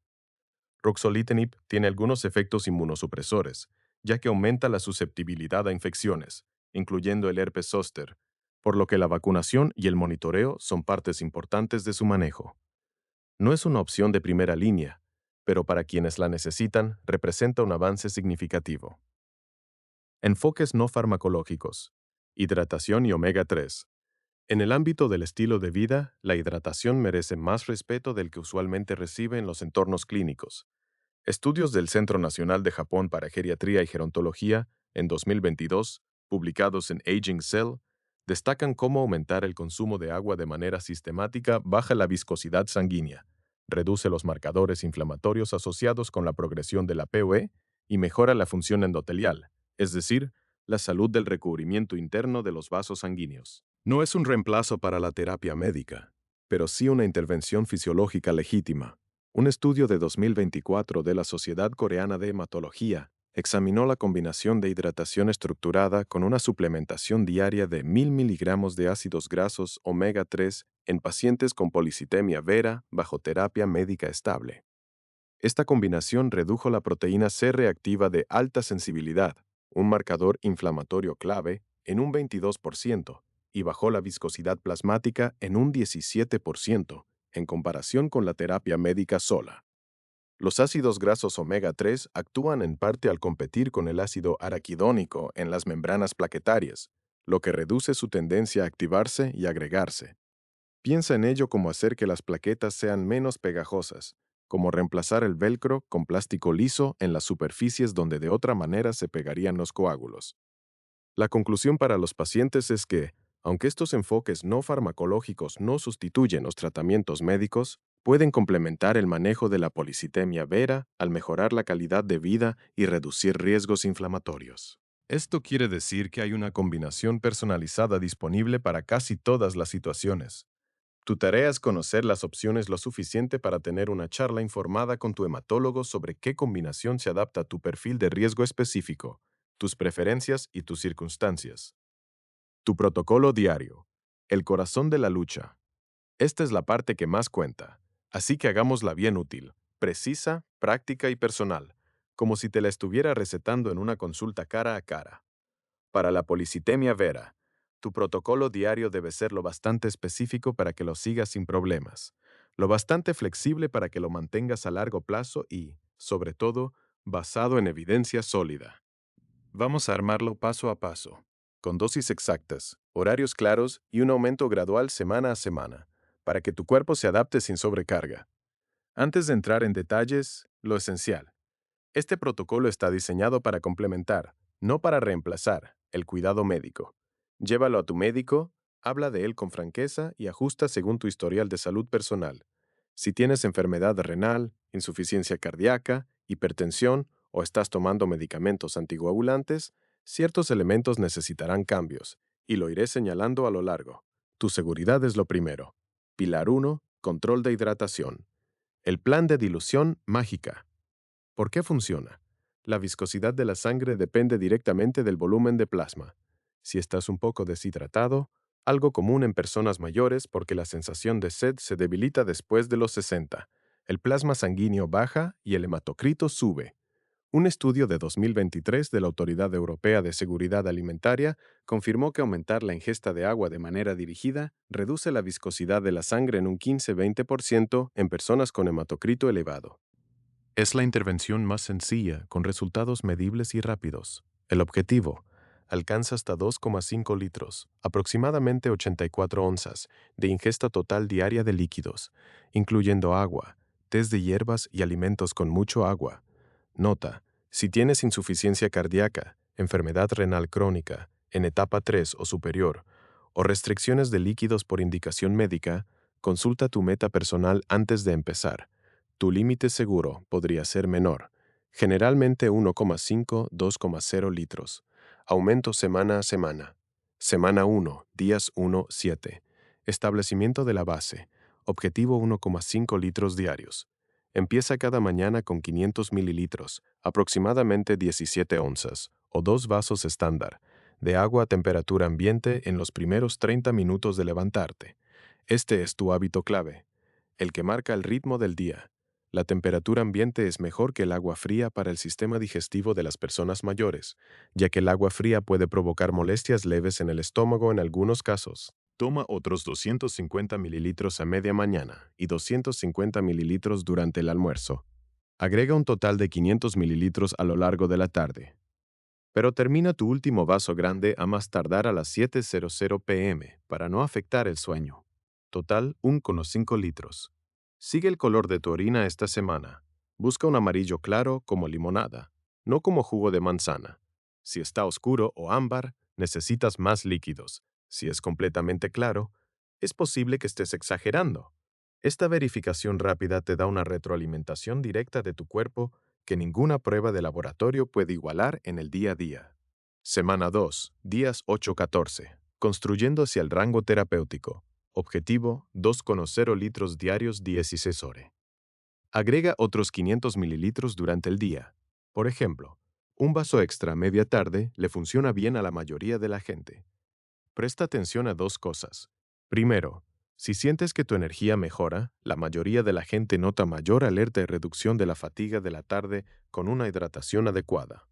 Ruxolitinib tiene algunos efectos inmunosupresores, ya que aumenta la susceptibilidad a infecciones, incluyendo el herpes zóster, por lo que la vacunación y el monitoreo son partes importantes de su manejo. No es una opción de primera línea, pero para quienes la necesitan representa un avance significativo. Enfoques no farmacológicos. Hidratación y omega 3. En el ámbito del estilo de vida, la hidratación merece más respeto del que usualmente recibe en los entornos clínicos. Estudios del Centro Nacional de Japón para Geriatría y Gerontología, en 2022, publicados en Aging Cell, destacan cómo aumentar el consumo de agua de manera sistemática baja la viscosidad sanguínea, reduce los marcadores inflamatorios asociados con la progresión de la POE y mejora la función endotelial, es decir, la salud del recubrimiento interno de los vasos sanguíneos. No es un reemplazo para la terapia médica, pero sí una intervención fisiológica legítima. Un estudio de 2024 de la Sociedad Coreana de Hematología examinó la combinación de hidratación estructurada con una suplementación diaria de 1000 miligramos de ácidos grasos omega 3 en pacientes con policitemia vera bajo terapia médica estable. Esta combinación redujo la proteína C reactiva de alta sensibilidad, un marcador inflamatorio clave, en un 22% y bajó la viscosidad plasmática en un 17%, en comparación con la terapia médica sola. Los ácidos grasos omega 3 actúan en parte al competir con el ácido araquidónico en las membranas plaquetarias, lo que reduce su tendencia a activarse y agregarse. Piensa en ello como hacer que las plaquetas sean menos pegajosas, como reemplazar el velcro con plástico liso en las superficies donde de otra manera se pegarían los coágulos. La conclusión para los pacientes es que, aunque estos enfoques no farmacológicos no sustituyen los tratamientos médicos, pueden complementar el manejo de la policitemia vera al mejorar la calidad de vida y reducir riesgos inflamatorios. Esto quiere decir que hay una combinación personalizada disponible para casi todas las situaciones. Tu tarea es conocer las opciones lo suficiente para tener una charla informada con tu hematólogo sobre qué combinación se adapta a tu perfil de riesgo específico, tus preferencias y tus circunstancias. Tu protocolo diario. El corazón de la lucha. Esta es la parte que más cuenta, así que hagámosla bien útil, precisa, práctica y personal, como si te la estuviera recetando en una consulta cara a cara. Para la policitemia vera, tu protocolo diario debe ser lo bastante específico para que lo sigas sin problemas, lo bastante flexible para que lo mantengas a largo plazo y, sobre todo, basado en evidencia sólida. Vamos a armarlo paso a paso, con dosis exactas, horarios claros y un aumento gradual semana a semana, para que tu cuerpo se adapte sin sobrecarga. Antes de entrar en detalles, lo esencial. Este protocolo está diseñado para complementar, no para reemplazar, el cuidado médico. Llévalo a tu médico, habla de él con franqueza y ajusta según tu historial de salud personal. Si tienes enfermedad renal, insuficiencia cardíaca, hipertensión o estás tomando medicamentos anticoagulantes, ciertos elementos necesitarán cambios, y lo iré señalando a lo largo. Tu seguridad es lo primero. Pilar 1. Control de hidratación. El plan de dilución mágica. ¿Por qué funciona? La viscosidad de la sangre depende directamente del volumen de plasma. Si estás un poco deshidratado, algo común en personas mayores porque la sensación de sed se debilita después de los 60, el plasma sanguíneo baja y el hematocrito sube. Un estudio de 2023 de la Autoridad Europea de Seguridad Alimentaria confirmó que aumentar la ingesta de agua de manera dirigida reduce la viscosidad de la sangre en un 15-20% en personas con hematocrito elevado. Es la intervención más sencilla, con resultados medibles y rápidos. El objetivo: alcanza hasta 2,5 litros, aproximadamente 84 onzas, de ingesta total diaria de líquidos, incluyendo agua, tés de hierbas y alimentos con mucho agua. Nota: si tienes insuficiencia cardíaca, enfermedad renal crónica, en etapa 3 o superior, o restricciones de líquidos por indicación médica, consulta tu meta personal antes de empezar. Tu límite seguro podría ser menor, generalmente 1,5-2,0 litros. Aumento semana a semana. Semana 1, días 1-7. Establecimiento de la base. Objetivo 1,5 litros diarios. Empieza cada mañana con 500 mililitros, aproximadamente 17 onzas, o 2 vasos estándar, de agua a temperatura ambiente en los primeros 30 minutos de levantarte. Este es tu hábito clave, el que marca el ritmo del día. La temperatura ambiente es mejor que el agua fría para el sistema digestivo de las personas mayores, ya que el agua fría puede provocar molestias leves en el estómago en algunos casos. Toma otros 250 mililitros a media mañana y 250 mililitros durante el almuerzo. Agrega un total de 500 mililitros a lo largo de la tarde. Pero termina tu último vaso grande a más tardar a las 7:00 p.m. para no afectar el sueño. Total 1,5 litros. Sigue el color de tu orina esta semana. Busca un amarillo claro como limonada, no como jugo de manzana. Si está oscuro o ámbar, necesitas más líquidos. Si es completamente claro, es posible que estés exagerando. Esta verificación rápida te da una retroalimentación directa de tu cuerpo que ninguna prueba de laboratorio puede igualar en el día a día. Semana 2, días 8-14. Construyendo hacia el rango terapéutico. Objetivo: 2,0 litros diarios 16 horas. Agrega otros 500 mililitros durante el día. Por ejemplo, un vaso extra a media tarde le funciona bien a la mayoría de la gente. Presta atención a dos cosas. Primero, si sientes que tu energía mejora, la mayoría de la gente nota mayor alerta y reducción de la fatiga de la tarde con una hidratación adecuada.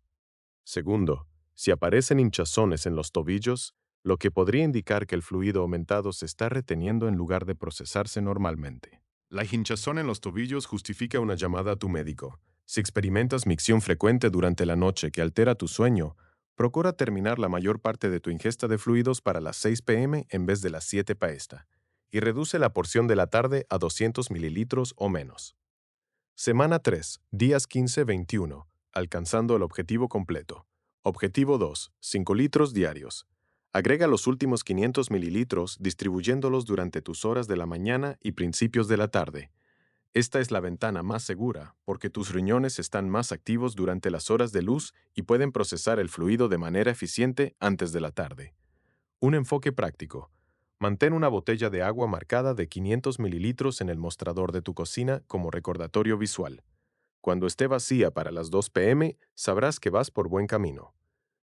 Segundo, si aparecen hinchazones en los tobillos, lo que podría indicar que el fluido aumentado se está reteniendo en lugar de procesarse normalmente. La hinchazón en los tobillos justifica una llamada a tu médico. Si experimentas micción frecuente durante la noche que altera tu sueño, procura terminar la mayor parte de tu ingesta de fluidos para las 6 p.m. en vez de las 7 p.m. y reduce la porción de la tarde a 200 mililitros o menos. Semana 3, días 15-21, alcanzando el objetivo completo. Objetivo 2, 5 litros diarios. Agrega los últimos 500 mililitros distribuyéndolos durante tus horas de la mañana y principios de la tarde. Esta es la ventana más segura porque tus riñones están más activos durante las horas de luz y pueden procesar el fluido de manera eficiente antes de la tarde. Un enfoque práctico. Mantén una botella de agua marcada de 500 mililitros en el mostrador de tu cocina como recordatorio visual. Cuando esté vacía para las 2 p.m., sabrás que vas por buen camino.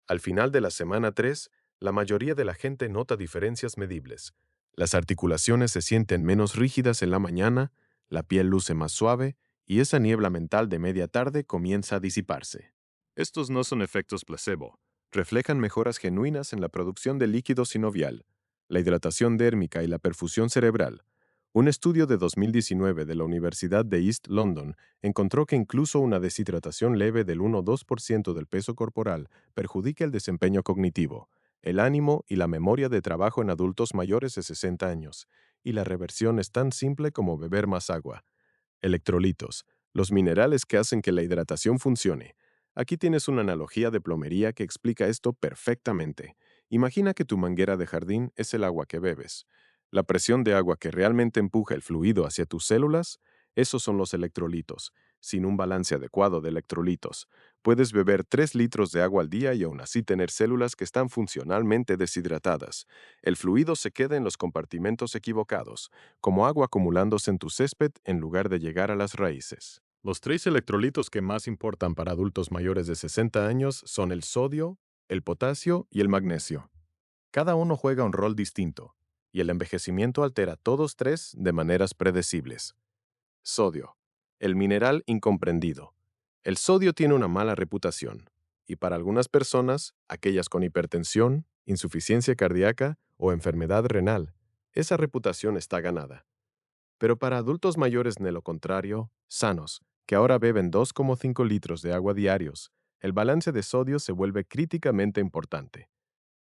Al final de la semana 3, la mayoría de la gente nota diferencias medibles. Las articulaciones se sienten menos rígidas en la mañana, la piel luce más suave y esa niebla mental de media tarde comienza a disiparse. Estos no son efectos placebo. Reflejan mejoras genuinas en la producción de líquido sinovial, la hidratación dérmica y la perfusión cerebral. Un estudio de 2019 de la Universidad de East London encontró que incluso una deshidratación leve del 1-2% del peso corporal perjudica el desempeño cognitivo, el ánimo y la memoria de trabajo en adultos mayores de 60 años, y la reversión es tan simple como beber más agua. Electrolitos, los minerales que hacen que la hidratación funcione. Aquí tienes una analogía de plomería que explica esto perfectamente. Imagina que tu manguera de jardín es el agua que bebes. La presión de agua que realmente empuja el fluido hacia tus células, esos son los electrolitos. Sin un balance adecuado de electrolitos, puedes beber 3 litros de agua al día y aún así tener células que están funcionalmente deshidratadas. El fluido se queda en los compartimentos equivocados, como agua acumulándose en tu césped en lugar de llegar a las raíces. Los 3 electrolitos que más importan para adultos mayores de 60 años son el sodio, el potasio y el magnesio. Cada uno juega un rol distinto, y el envejecimiento altera todos tres de maneras predecibles. Sodio, el mineral incomprendido. El sodio tiene una mala reputación, y para algunas personas, aquellas con hipertensión, insuficiencia cardíaca o enfermedad renal, esa reputación está ganada. Pero para adultos mayores, de lo contrario, sanos, que ahora beben 2,5 litros de agua diarios, el balance de sodio se vuelve críticamente importante.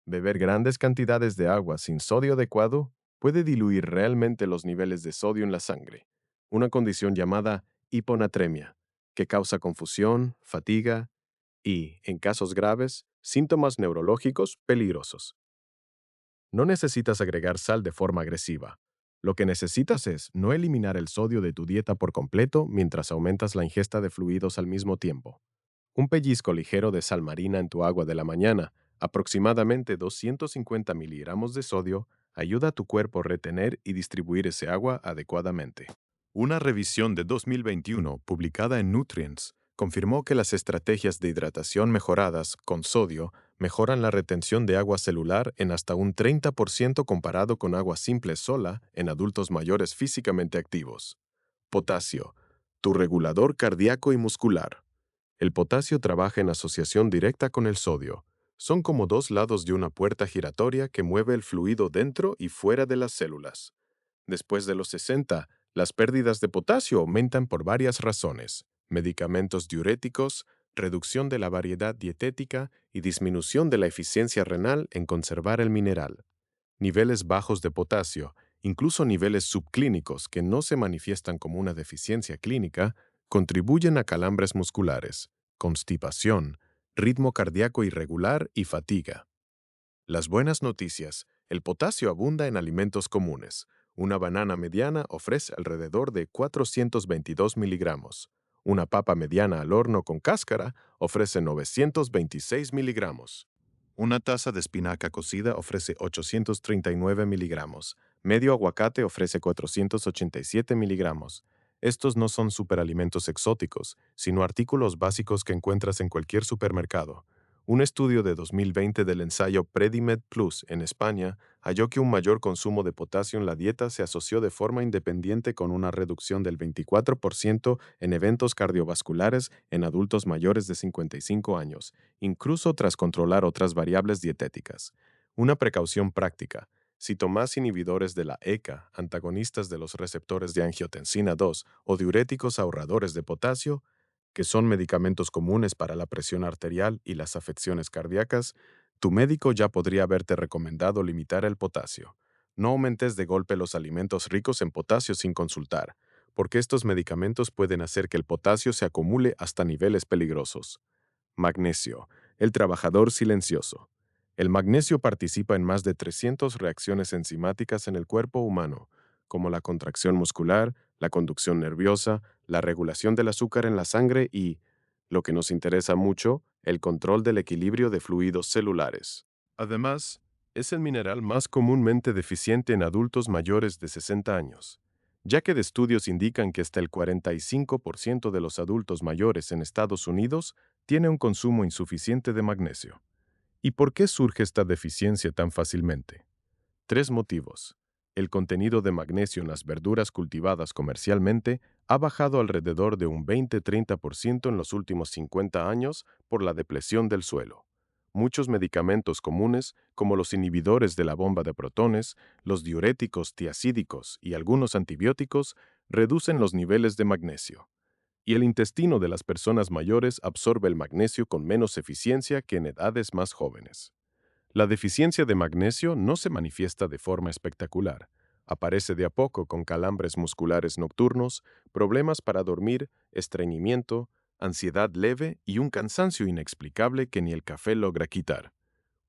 Beber grandes cantidades de agua sin sodio adecuado puede diluir realmente los niveles de sodio en la sangre, una condición llamada hiponatremia, que causa confusión, fatiga y, en casos graves, síntomas neurológicos peligrosos. No necesitas agregar sal de forma agresiva. Lo que necesitas es no eliminar el sodio de tu dieta por completo mientras aumentas la ingesta de fluidos al mismo tiempo. Un pellizco ligero de sal marina en tu agua de la mañana, aproximadamente 250 miligramos de sodio, ayuda a tu cuerpo a retener y distribuir ese agua adecuadamente. Una revisión de 2021 publicada en Nutrients confirmó que las estrategias de hidratación mejoradas con sodio mejoran la retención de agua celular en hasta un 30% comparado con agua simple sola en adultos mayores físicamente activos. Potasio, tu regulador cardíaco y muscular. El potasio trabaja en asociación directa con el sodio. Son como dos lados de una puerta giratoria que mueve el fluido dentro y fuera de las células. Después de los 60, las pérdidas de potasio aumentan por varias razones: medicamentos diuréticos, reducción de la variedad dietética y disminución de la eficiencia renal en conservar el mineral. Niveles bajos de potasio, incluso niveles subclínicos que no se manifiestan como una deficiencia clínica, contribuyen a calambres musculares, constipación, ritmo cardíaco irregular y fatiga. Las buenas noticias: el potasio abunda en alimentos comunes. Una banana mediana ofrece alrededor de 422 miligramos. Una papa mediana al horno con cáscara ofrece 926 miligramos. Una taza de espinaca cocida ofrece 839 miligramos. Medio aguacate ofrece 487 miligramos. Estos no son superalimentos exóticos, sino artículos básicos que encuentras en cualquier supermercado. Un estudio de 2020 del ensayo Predimed Plus en España halló que un mayor consumo de potasio en la dieta se asoció de forma independiente con una reducción del 24% en eventos cardiovasculares en adultos mayores de 55 años, incluso tras controlar otras variables dietéticas. Una precaución práctica: si tomas inhibidores de la ECA, antagonistas de los receptores de angiotensina 2 o diuréticos ahorradores de potasio, que son medicamentos comunes para la presión arterial y las afecciones cardíacas, tu médico ya podría haberte recomendado limitar el potasio. No aumentes de golpe los alimentos ricos en potasio sin consultar. porque estos medicamentos pueden hacer que el potasio se acumule hasta niveles peligrosos. Magnesio, el trabajador silencioso. El magnesio participa en más de 300 reacciones enzimáticas en el cuerpo humano, como la contracción muscular, la conducción nerviosa, la regulación del azúcar en la sangre y, lo que nos interesa mucho, el control del equilibrio de fluidos celulares. Además, es el mineral más comúnmente deficiente en adultos mayores de 60 años, ya que de estudios indican que hasta el 45% de los adultos mayores en Estados Unidos tiene un consumo insuficiente de magnesio. ¿Y por qué surge esta deficiencia tan fácilmente? Tres motivos. El contenido de magnesio en las verduras cultivadas comercialmente ha bajado alrededor de un 20-30% en los últimos 50 años por la depresión del suelo. Muchos medicamentos comunes, como los inhibidores de la bomba de protones, los diuréticos tiacídicos y algunos antibióticos, reducen los niveles de magnesio. Y el intestino de las personas mayores absorbe el magnesio con menos eficiencia que en edades más jóvenes. La deficiencia de magnesio no se manifiesta de forma espectacular. Aparece de a poco con calambres musculares nocturnos, problemas para dormir, estreñimiento, ansiedad leve y un cansancio inexplicable que ni el café logra quitar.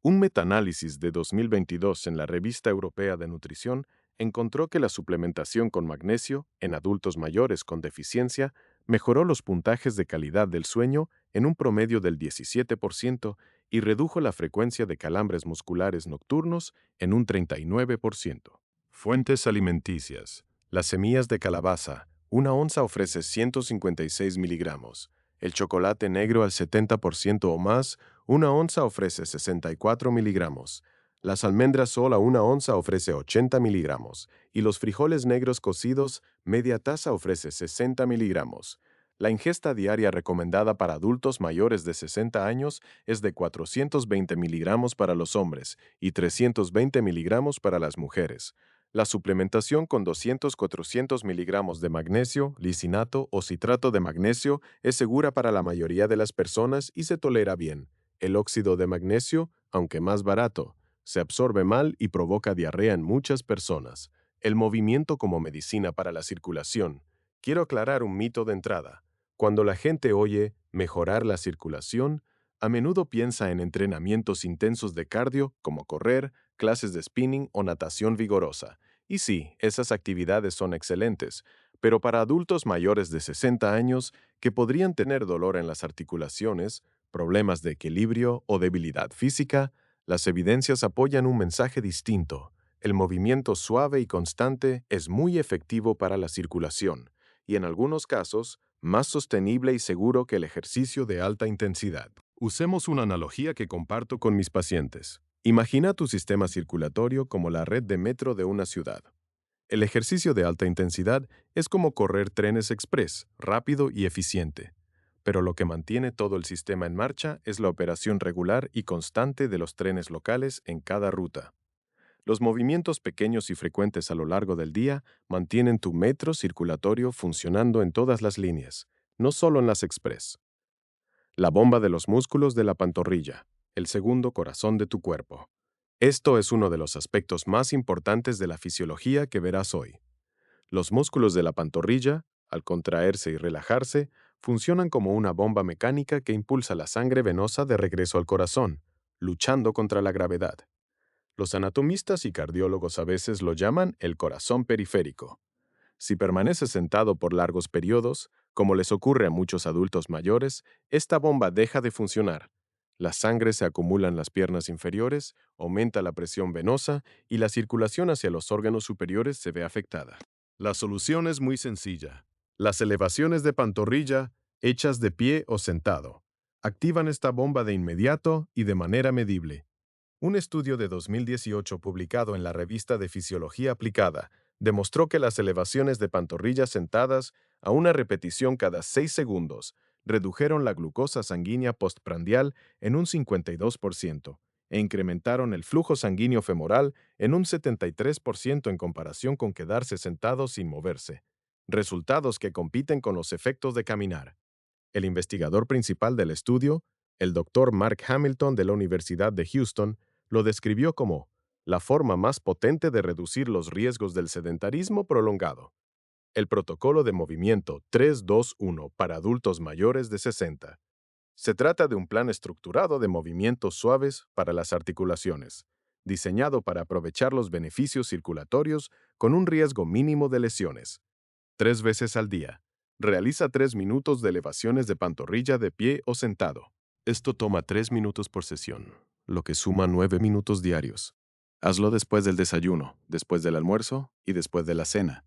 Un metaanálisis de 2022 en la Revista Europea de Nutrición encontró que la suplementación con magnesio en adultos mayores con deficiencia mejoró los puntajes de calidad del sueño en un promedio del 17% y redujo la frecuencia de calambres musculares nocturnos en un 39%. Fuentes alimenticias. Las semillas de calabaza. Una onza ofrece 156 miligramos. El chocolate negro al 70% o más, una onza ofrece 64 miligramos. Las almendras sola una onza ofrece 80 miligramos. Y los frijoles negros cocidos, media taza ofrece 60 miligramos. La ingesta diaria recomendada para adultos mayores de 60 años es de 420 miligramos para los hombres y 320 miligramos para las mujeres. La suplementación con 200-400 miligramos de magnesio, lisinato o citrato de magnesio es segura para la mayoría de las personas y se tolera bien. El óxido de magnesio, aunque más barato, se absorbe mal y provoca diarrea en muchas personas. El movimiento como medicina para la circulación. Quiero aclarar un mito de entrada. Cuando la gente oye mejorar la circulación, a menudo piensa en entrenamientos intensos de cardio como correr, clases de spinning o natación vigorosa. Y sí, esas actividades son excelentes, pero para adultos mayores de 60 años que podrían tener dolor en las articulaciones, problemas de equilibrio o debilidad física, las evidencias apoyan un mensaje distinto. El movimiento suave y constante es muy efectivo para la circulación y en algunos casos más sostenible y seguro que el ejercicio de alta intensidad. Usemos una analogía que comparto con mis pacientes. Imagina tu sistema circulatorio como la red de metro de una ciudad. El ejercicio de alta intensidad es como correr trenes express, rápido y eficiente. Pero lo que mantiene todo el sistema en marcha es la operación regular y constante de los trenes locales en cada ruta. Los movimientos pequeños y frecuentes a lo largo del día mantienen tu metro circulatorio funcionando en todas las líneas, no solo en las express. La bomba de los músculos de la pantorrilla, el segundo corazón de tu cuerpo. Esto es uno de los aspectos más importantes de la fisiología que verás hoy. Los músculos de la pantorrilla, al contraerse y relajarse, funcionan como una bomba mecánica que impulsa la sangre venosa de regreso al corazón, luchando contra la gravedad. Los anatomistas y cardiólogos a veces lo llaman el corazón periférico. Si permaneces sentado por largos periodos, como les ocurre a muchos adultos mayores, esta bomba deja de funcionar. La sangre se acumula en las piernas inferiores, aumenta la presión venosa y la circulación hacia los órganos superiores se ve afectada. La solución es muy sencilla. Las elevaciones de pantorrilla, hechas de pie o sentado, activan esta bomba de inmediato y de manera medible. Un estudio de 2018 publicado en la Revista de Fisiología Aplicada demostró que las elevaciones de pantorrillas sentadas a una repetición cada 6 segundos redujeron la glucosa sanguínea postprandial en un 52% e incrementaron el flujo sanguíneo femoral en un 73% en comparación con quedarse sentado sin moverse, resultados que compiten con los efectos de caminar. El investigador principal del estudio, el Dr. Mark Hamilton de la Universidad de Houston, lo describió como la forma más potente de reducir los riesgos del sedentarismo prolongado. El protocolo de movimiento 3-2-1 para adultos mayores de 60. Se trata de un plan estructurado de movimientos suaves para las articulaciones, diseñado para aprovechar los beneficios circulatorios con un riesgo mínimo de lesiones. 3 veces al día. Realiza 3 minutos de elevaciones de pantorrilla de pie o sentado. Esto toma 3 minutos por sesión, lo que suma 9 minutos diarios. Hazlo después del desayuno, después del almuerzo y después de la cena.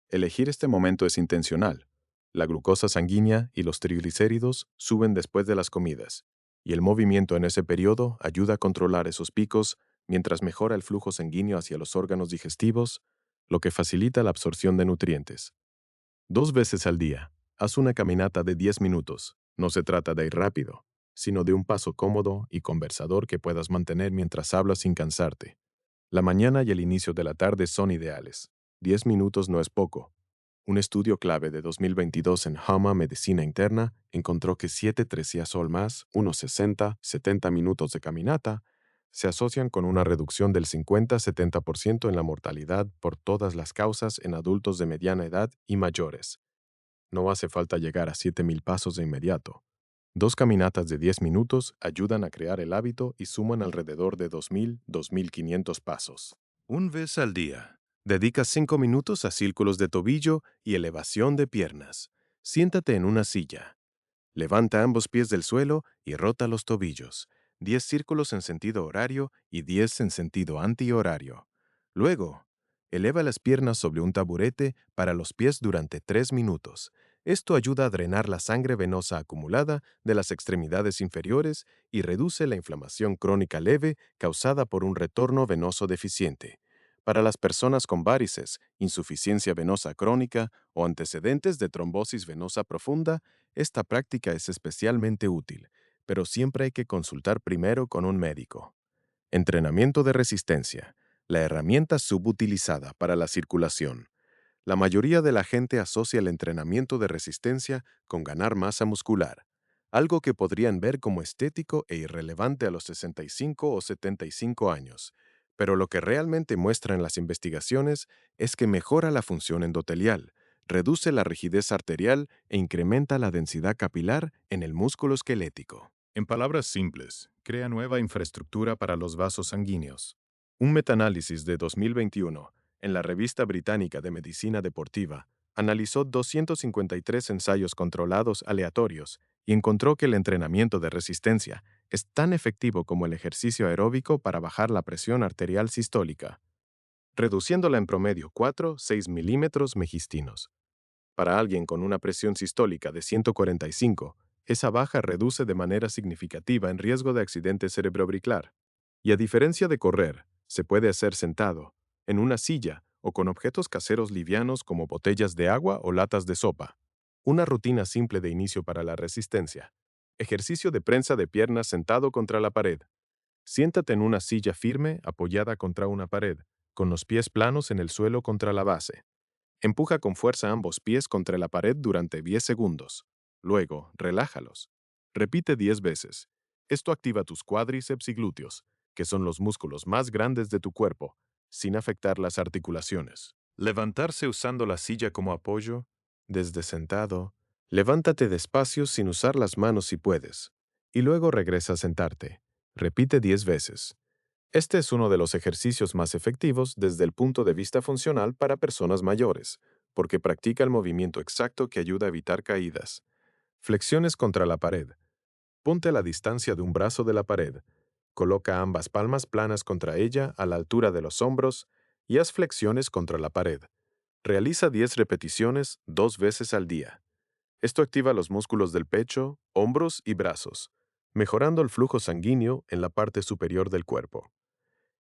Elegir este momento es intencional. La glucosa sanguínea y los triglicéridos suben después de las comidas, y el movimiento en ese periodo ayuda a controlar esos picos mientras mejora el flujo sanguíneo hacia los órganos digestivos, lo que facilita la absorción de nutrientes. 2 veces al día, haz una caminata de 10 minutos. No se trata de ir rápido, sino de un paso cómodo y conversador que puedas mantener mientras hablas sin cansarte. La mañana y el inicio de la tarde son ideales. 10 minutos no es poco. Un estudio clave de 2022 en JAMA Medicina Interna encontró que 7 tresillas más, unos 60-70 minutos de caminata, se asocian con una reducción del 50-70% en la mortalidad por todas las causas en adultos de mediana edad y mayores. No hace falta llegar a 7,000 pasos de inmediato. 2 caminatas de 10 minutos ayudan a crear el hábito y suman alrededor de 2,000-2,500 pasos. 1 vez al día. Dedica 5 minutos a círculos de tobillo y elevación de piernas. Siéntate en una silla. Levanta ambos pies del suelo y rota los tobillos. 10 círculos en sentido horario y 10 en sentido antihorario. Luego, eleva las piernas sobre un taburete para los pies durante 3 minutos. Esto ayuda a drenar la sangre venosa acumulada de las extremidades inferiores y reduce la inflamación crónica leve causada por un retorno venoso deficiente. Para las personas con varices, insuficiencia venosa crónica o antecedentes de trombosis venosa profunda, esta práctica es especialmente útil, pero siempre hay que consultar primero con un médico. Entrenamiento de resistencia, la herramienta subutilizada para la circulación. La mayoría de la gente asocia el entrenamiento de resistencia con ganar masa muscular, algo que podrían ver como estético e irrelevante a los 65 o 75 años. Pero lo que realmente muestran las investigaciones es que mejora la función endotelial, reduce la rigidez arterial e incrementa la densidad capilar en el músculo esquelético. En palabras simples, crea nueva infraestructura para los vasos sanguíneos. Un metaanálisis de 2021 en la Revista Británica de Medicina Deportiva analizó 253 ensayos controlados aleatorios y encontró que el entrenamiento de resistencia es tan efectivo como el ejercicio aeróbico para bajar la presión arterial sistólica, reduciéndola en promedio 4-6 milímetros megistinos. Para alguien con una presión sistólica de 145, esa baja reduce de manera significativa el riesgo de accidente cerebroauricular. Y a diferencia de correr, se puede hacer sentado, en una silla o con objetos caseros livianos como botellas de agua o latas de sopa. Una rutina simple de inicio para la resistencia. Ejercicio de prensa de piernas sentado contra la pared. Siéntate en una silla firme apoyada contra una pared, con los pies planos en el suelo contra la base. Empuja con fuerza ambos pies contra la pared durante 10 segundos. Luego, relájalos. Repite 10 veces. Esto activa tus cuádriceps y glúteos, que son los músculos más grandes de tu cuerpo, sin afectar las articulaciones. Levantarse usando la silla como apoyo. Desde sentado, levántate despacio sin usar las manos si puedes, y luego regresa a sentarte. Repite 10 veces. Este es uno de los ejercicios más efectivos desde el punto de vista funcional para personas mayores, porque practica el movimiento exacto que ayuda a evitar caídas. Flexiones contra la pared. Ponte a la distancia de un brazo de la pared. Coloca ambas palmas planas contra ella a la altura de los hombros y haz flexiones contra la pared. Realiza 10 repeticiones 2 veces al día. Esto activa los músculos del pecho, hombros y brazos, mejorando el flujo sanguíneo en la parte superior del cuerpo.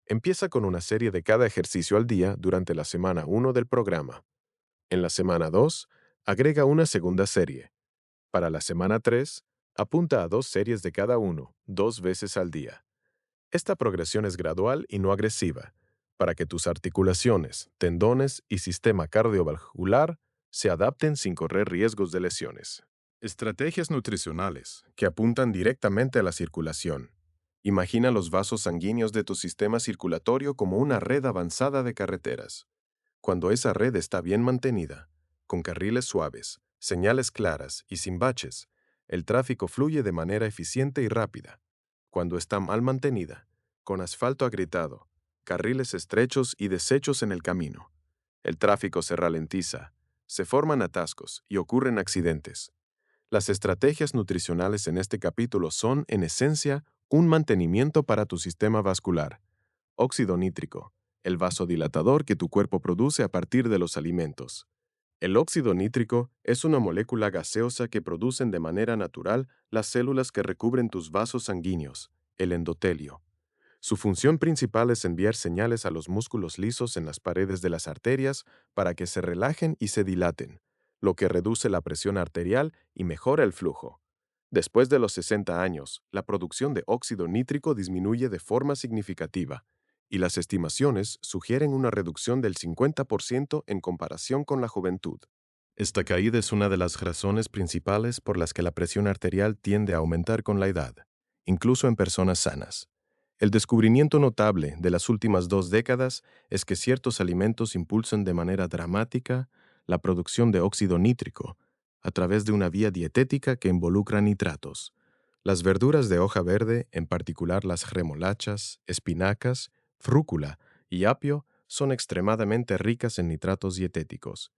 Empieza con una serie de cada ejercicio al día durante la semana 1 del programa. En la semana 2, agrega una segunda serie. Para la semana 3, apunta a 2 series de cada uno, 2 veces al día. Esta progresión es gradual y no agresiva, para que tus articulaciones, tendones y sistema cardiovascular se adapten sin correr riesgos de lesiones. Estrategias nutricionales que apuntan directamente a la circulación. Imagina los vasos sanguíneos de tu sistema circulatorio como una red avanzada de carreteras. Cuando esa red está bien mantenida, Con carriles suaves, señales claras y sin baches, el tráfico fluye de manera eficiente y rápida. Cuando está mal mantenida, con asfalto agrietado, carriles estrechos y desechos en el camino, el tráfico se ralentiza, se forman atascos y ocurren accidentes. Las estrategias nutricionales en este capítulo son, en esencia, un mantenimiento para tu sistema vascular. Óxido nítrico, el vasodilatador que tu cuerpo produce a partir de los alimentos. El óxido nítrico es una molécula gaseosa que producen de manera natural las células que recubren tus vasos sanguíneos, el endotelio. Su función principal es enviar señales a los músculos lisos en las paredes de las arterias para que se relajen y se dilaten, lo que reduce la presión arterial y mejora el flujo. Después de los 60 años, la producción de óxido nítrico disminuye de forma significativa, y las estimaciones sugieren una reducción del 50% en comparación con la juventud. Esta caída es una de las razones principales por las que la presión arterial tiende a aumentar con la edad, incluso en personas sanas. El descubrimiento notable de las últimas 2 décadas es que ciertos alimentos impulsan de manera dramática la producción de óxido nítrico a través de una vía dietética que involucra nitratos. Las verduras de hoja verde, en particular las remolachas, espinacas, frúcula y apio, son extremadamente ricas en nitratos dietéticos.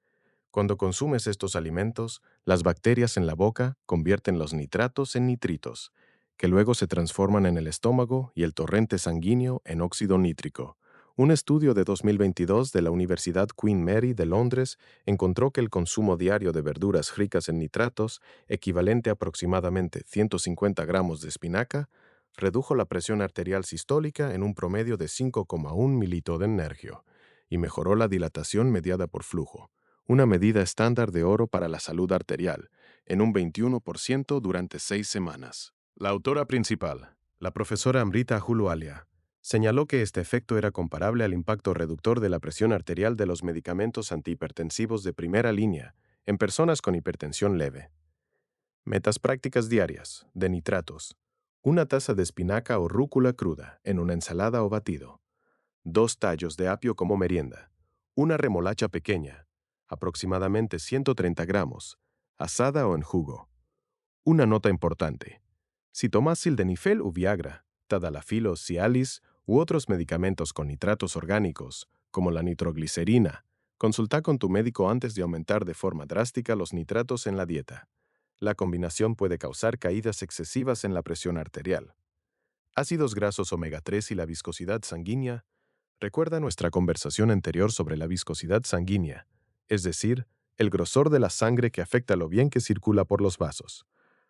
Cuando consumes estos alimentos, las bacterias en la boca convierten los nitratos en nitritos, que luego se transforman en el estómago y el torrente sanguíneo en óxido nítrico. Un estudio de 2022 de la Universidad Queen Mary de Londres encontró que el consumo diario de verduras ricas en nitratos, equivalente a aproximadamente 150 gramos de espinaca, redujo la presión arterial sistólica en un promedio de 5,1 militodennergio y mejoró la dilatación mediada por flujo, una medida estándar de oro para la salud arterial, en un 21% durante 6 semanas. La autora principal, la profesora Amrita Ahluwalia, señaló que este efecto era comparable al impacto reductor de la presión arterial de los medicamentos antihipertensivos de primera línea en personas con hipertensión leve. Metas prácticas diarias, de nitratos. Una taza de espinaca o rúcula cruda en una ensalada o batido. 2 tallos de apio como merienda. Una remolacha pequeña, aproximadamente 130 gramos, asada o en jugo. Una nota importante. Si tomas sildenafil o Viagra, tadalafil o Cialis u otros medicamentos con nitratos orgánicos, como la nitroglicerina, consulta con tu médico antes de aumentar de forma drástica los nitratos en la dieta. La combinación puede causar caídas excesivas en la presión arterial. Ácidos grasos omega 3 y la viscosidad sanguínea. Recuerda nuestra conversación anterior sobre la viscosidad sanguínea, es decir, el grosor de la sangre que afecta lo bien que circula por los vasos.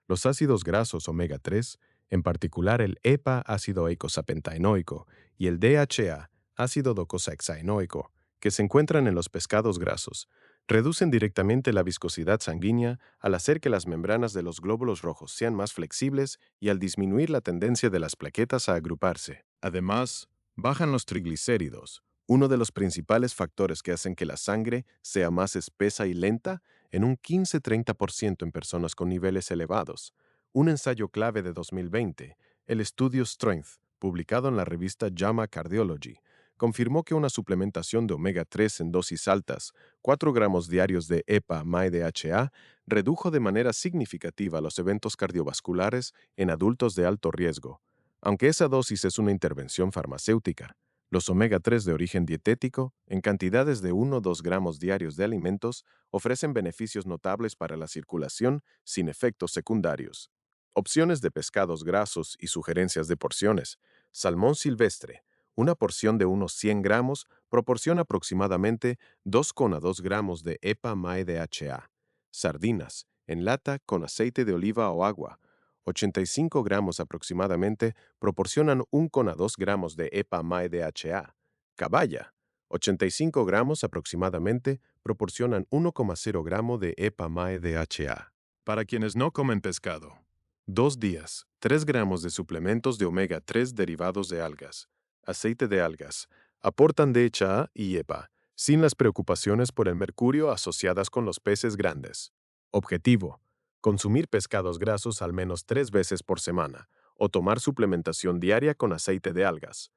Los ácidos grasos omega 3, en particular el EPA, ácido eicosapentaenoico, y el DHA, ácido docosahexaenoico, que se encuentran en los pescados grasos, reducen directamente la viscosidad sanguínea al hacer que las membranas de los glóbulos rojos sean más flexibles y al disminuir la tendencia de las plaquetas a agruparse. Además, bajan los triglicéridos, uno de los principales factores que hacen que la sangre sea más espesa y lenta, en un 15-30% en personas con niveles elevados. Un ensayo clave de 2020, el estudio Strength, publicado en la revista JAMA Cardiology, confirmó que una suplementación de omega 3 en dosis altas, 4 gramos diarios de EPA-MAI-DHA, redujo de manera significativa los eventos cardiovasculares en adultos de alto riesgo. Aunque esa dosis es una intervención farmacéutica, los omega 3 de origen dietético, en cantidades de 1-2 gramos diarios de alimentos, ofrecen beneficios notables para la circulación sin efectos secundarios. Opciones de pescados grasos y sugerencias de porciones. Salmón silvestre. Una porción de unos 100 gramos proporciona aproximadamente 2,2 gramos de EPA-MAI-DHA. Sardinas, en lata con aceite de oliva o agua. 85 gramos aproximadamente proporcionan 1,2 gramos de EPA-MAI-DHA. Caballa, 85 gramos aproximadamente proporcionan 1,0 gramo de EPA-MAI-DHA. Para quienes no comen pescado, 2 días, 3 gramos de suplementos de omega 3 derivados de algas, aceite de algas, aportan DHA y EPA, sin las preocupaciones por el mercurio asociadas con los peces grandes. Objetivo: consumir pescados grasos al menos 3 veces por semana, o tomar suplementación diaria con aceite de algas,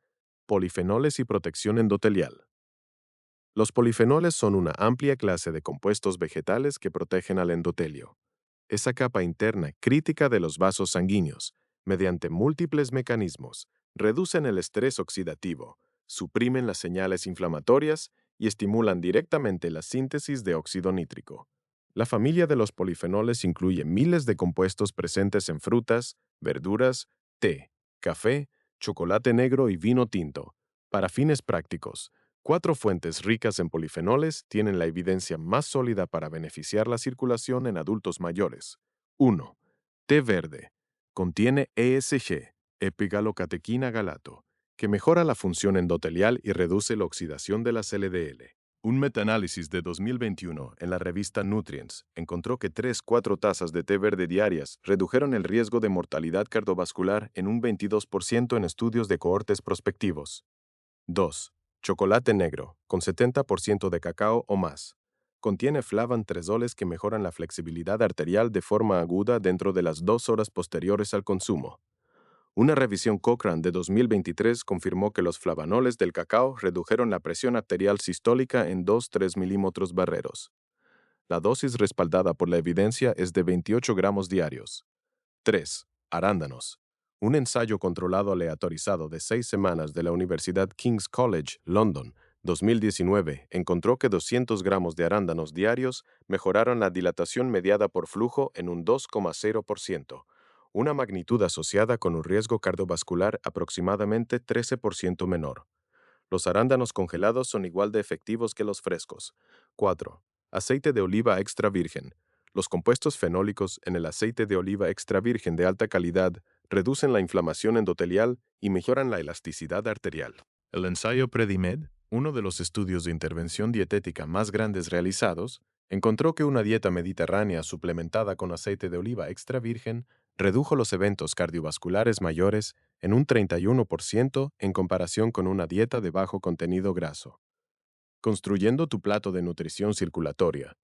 polifenoles y protección endotelial. Los polifenoles son una amplia clase de compuestos vegetales que protegen al endotelio, esa capa interna crítica de los vasos sanguíneos. Mediante múltiples mecanismos, reducen el estrés oxidativo, suprimen las señales inflamatorias y estimulan directamente la síntesis de óxido nítrico. La familia de los polifenoles incluye miles de compuestos presentes en frutas, verduras, té, café, chocolate negro y vino tinto. Para fines prácticos, 4 fuentes ricas en polifenoles tienen la evidencia más sólida para beneficiar la circulación en adultos mayores. 1. Té verde. Contiene ESG, epigalocatequina galato, que mejora la función endotelial y reduce la oxidación de las LDL. Un metaanálisis de 2021 en la revista Nutrients encontró que 3-4 tazas de té verde diarias redujeron el riesgo de mortalidad cardiovascular en un 22% en estudios de cohortes prospectivos. 2. Chocolate negro, con 70% de cacao o más. Contiene flavantresoles que mejoran la flexibilidad arterial de forma aguda dentro de las 2 horas posteriores al consumo. Una revisión Cochrane de 2023 confirmó que los flavanoles del cacao redujeron la presión arterial sistólica en 2-3 milímetros barreros. La dosis respaldada por la evidencia es de 28 gramos diarios. 3. Arándanos. Un ensayo controlado aleatorizado de 6 semanas de la Universidad King's College, London, 2019, encontró que 200 gramos de arándanos diarios mejoraron la dilatación mediada por flujo en un 2,0%, una magnitud asociada con un riesgo cardiovascular aproximadamente 13% menor. Los arándanos congelados son igual de efectivos que los frescos. 4. Aceite de oliva extra virgen. Los compuestos fenólicos en el aceite de oliva extra virgen de alta calidad reducen la inflamación endotelial y mejoran la elasticidad arterial. El ensayo Predimed, uno de los estudios de intervención dietética más grandes realizados, encontró que una dieta mediterránea suplementada con aceite de oliva extra virgen redujo los eventos cardiovasculares mayores en un 31% en comparación con una dieta de bajo contenido graso. Construyendo tu plato de nutrición circulatoria.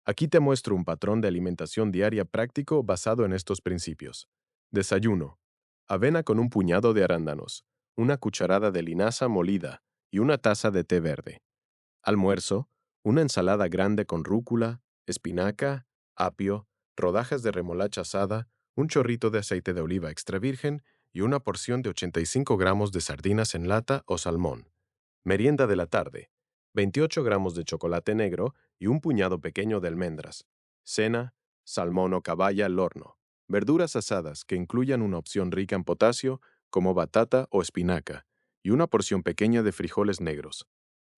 Aquí te muestro un patrón de alimentación diaria práctico basado en estos principios. Desayuno. Avena con un puñado de arándanos, una cucharada de linaza molida y una taza de té verde. Almuerzo. Una ensalada grande con rúcula, espinaca, apio, rodajas de remolacha asada, un chorrito de aceite de oliva extra virgen y una porción de 85 gramos de sardinas en lata o salmón. Merienda de la tarde. 28 gramos de chocolate negro y un puñado pequeño de almendras. Cena. Salmón o caballa al horno. Verduras asadas que incluyan una opción rica en potasio, como batata o espinaca, y una porción pequeña de frijoles negros.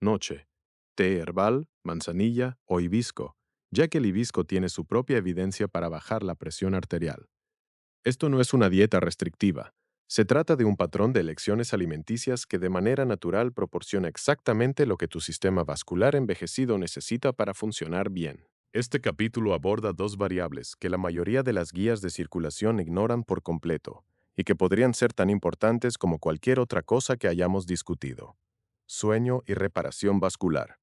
Noche. Té herbal, manzanilla o hibisco, ya que el hibisco tiene su propia evidencia para bajar la presión arterial. Esto no es una dieta restrictiva. Se trata de un patrón de elecciones alimenticias que de manera natural proporciona exactamente lo que tu sistema vascular envejecido necesita para funcionar bien. Este capítulo aborda 2 variables que la mayoría de las guías de circulación ignoran por completo y que podrían ser tan importantes como cualquier otra cosa que hayamos discutido. Sueño y reparación vascular.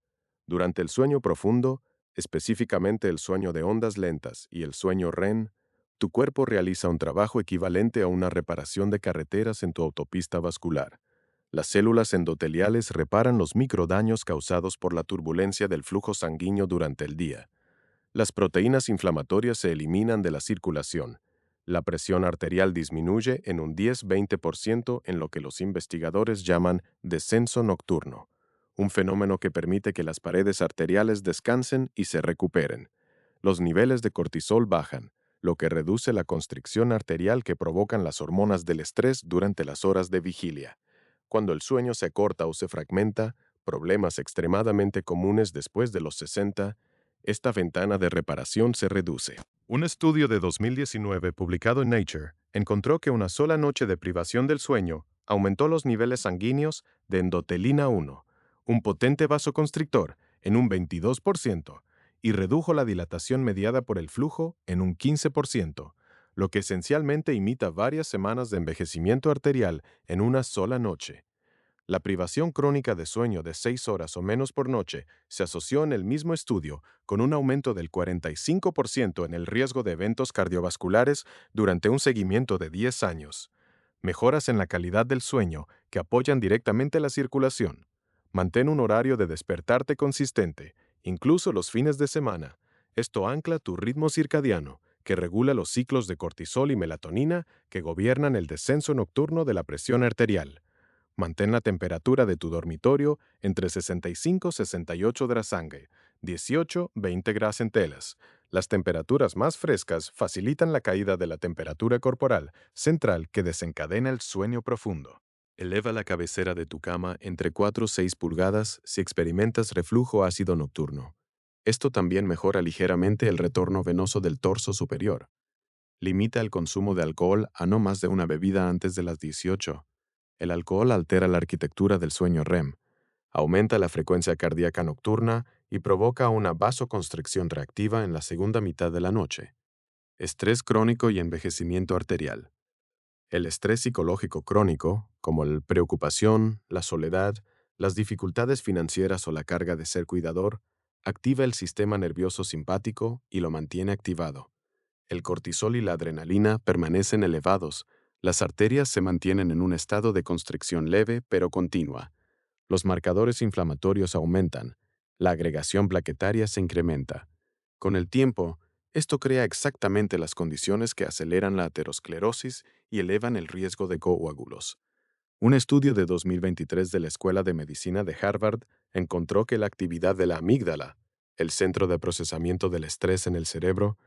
Durante el sueño profundo, específicamente el sueño de ondas lentas y el sueño REM, tu cuerpo realiza un trabajo equivalente a una reparación de carreteras en tu autopista vascular. Las células endoteliales reparan los microdaños causados por la turbulencia del flujo sanguíneo durante el día. Las proteínas inflamatorias se eliminan de la circulación. La presión arterial disminuye en un 10-20% en lo que los investigadores llaman descenso nocturno, un fenómeno que permite que las paredes arteriales descansen y se recuperen. Los niveles de cortisol bajan, lo que reduce la constricción arterial que provocan las hormonas del estrés durante las horas de vigilia. Cuando el sueño se corta o se fragmenta, problemas extremadamente comunes después de los 60, esta ventana de reparación se reduce. Un estudio de 2019 publicado en Nature encontró que una sola noche de privación del sueño aumentó los niveles sanguíneos de endotelina 1, un potente vasoconstrictor, en un 22% y redujo la dilatación mediada por el flujo en un 15%, lo que esencialmente imita varias semanas de envejecimiento arterial en una sola noche. La privación crónica de sueño de 6 horas o menos por noche se asoció en el mismo estudio con un aumento del 45% en el riesgo de eventos cardiovasculares durante un seguimiento de 10 años. Mejoras en la calidad del sueño que apoyan directamente la circulación. Mantén un horario de despertarte consistente, incluso los fines de semana. Esto ancla tu ritmo circadiano, que regula los ciclos de cortisol y melatonina que gobiernan el descenso nocturno de la presión arterial. Mantén la temperatura de tu dormitorio entre 65 y 68 de la sangre, 18-20 grados centígrados. Las temperaturas más frescas facilitan la caída de la temperatura corporal central que desencadena el sueño profundo. Eleva la cabecera de tu cama entre 4 y 6 pulgadas si experimentas reflujo ácido nocturno. Esto también mejora ligeramente el retorno venoso del torso superior. Limita el consumo de alcohol a no más de una bebida antes de las 18. El alcohol altera la arquitectura del sueño REM, aumenta la frecuencia cardíaca nocturna y provoca una vasoconstricción reactiva en la segunda mitad de la noche. Estrés crónico y envejecimiento arterial. El estrés psicológico crónico, como la preocupación, la soledad, las dificultades financieras o la carga de ser cuidador, activa el sistema nervioso simpático y lo mantiene activado. El cortisol y la adrenalina permanecen elevados. Las arterias se mantienen en un estado de constricción leve pero continua. Los marcadores inflamatorios aumentan. La agregación plaquetaria se incrementa. Con el tiempo, esto crea exactamente las condiciones que aceleran la aterosclerosis y elevan el riesgo de coágulos. Un estudio de 2023 de la Escuela de Medicina de Harvard encontró que la actividad de la amígdala, el centro de procesamiento del estrés en el cerebro,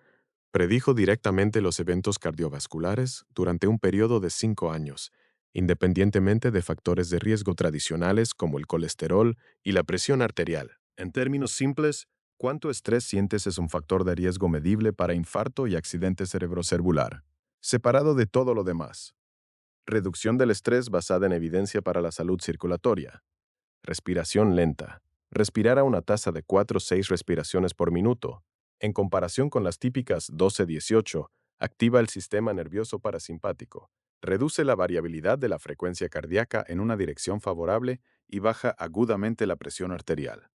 predijo directamente los eventos cardiovasculares durante un periodo de 5 años, independientemente de factores de riesgo tradicionales como el colesterol y la presión arterial. En términos simples, cuánto estrés sientes es un factor de riesgo medible para infarto y accidente cerebrocerebral, separado de todo lo demás. Reducción del estrés basada en evidencia para la salud circulatoria. Respiración lenta. Respirar a una tasa de 4 o 6 respiraciones por minuto. En comparación con las típicas 12-18, activa el sistema nervioso parasimpático, reduce la variabilidad de la frecuencia cardíaca en una dirección favorable y baja agudamente la presión arterial.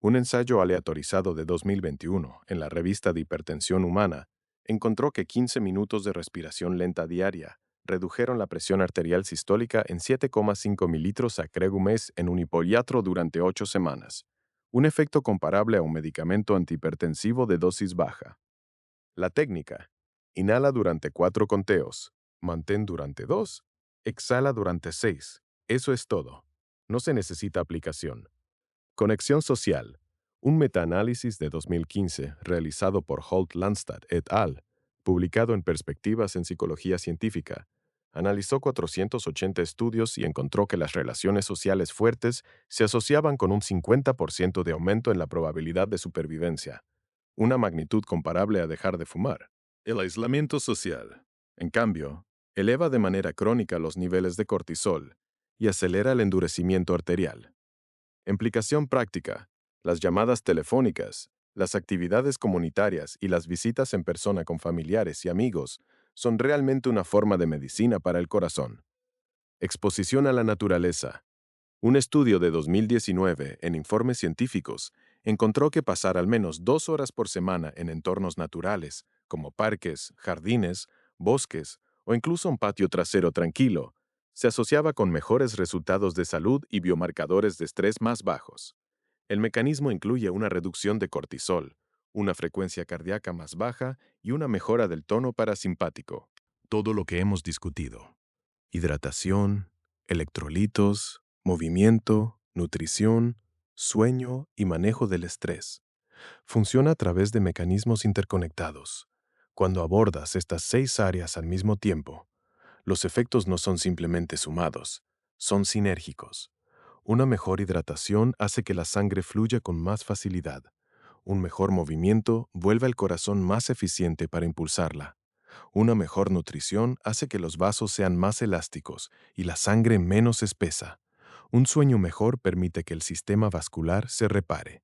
Un ensayo aleatorizado de 2021 en la revista de Hipertensión Humana encontró que 15 minutos de respiración lenta diaria redujeron la presión arterial sistólica en 7,5 mililitros a mes en un hipodiatro durante 8 semanas, un efecto comparable a un medicamento antihipertensivo de dosis baja. La técnica: inhala durante 4 conteos, mantén durante 2, exhala durante 6. Eso es todo. No se necesita aplicación. Conexión social. Un metaanálisis de 2015 realizado por Holt Landstad et al., publicado en Perspectivas en Psicología Científica, analizó 480 estudios y encontró que las relaciones sociales fuertes se asociaban con un 50% de aumento en la probabilidad de supervivencia, una magnitud comparable a dejar de fumar. El aislamiento social, en cambio, eleva de manera crónica los niveles de cortisol y acelera el endurecimiento arterial. Implicación práctica: las llamadas telefónicas, las actividades comunitarias y las visitas en persona con familiares y amigos son realmente una forma de medicina para el corazón. Exposición a la naturaleza. Un estudio de 2019 en Informes Científicos encontró que pasar al menos 2 horas por semana en entornos naturales, como parques, jardines, bosques o incluso un patio trasero tranquilo, se asociaba con mejores resultados de salud y biomarcadores de estrés más bajos. El mecanismo incluye una reducción de cortisol, una frecuencia cardíaca más baja y una mejora del tono parasimpático. Todo lo que hemos discutido: hidratación, electrolitos, movimiento, nutrición, sueño y manejo del estrés, funciona a través de mecanismos interconectados. Cuando abordas estas 6 áreas al mismo tiempo, los efectos no son simplemente sumados, son sinérgicos. Una mejor hidratación hace que la sangre fluya con más facilidad. Un mejor movimiento vuelve al corazón más eficiente para impulsarla. Una mejor nutrición hace que los vasos sean más elásticos y la sangre menos espesa. Un sueño mejor permite que el sistema vascular se repare.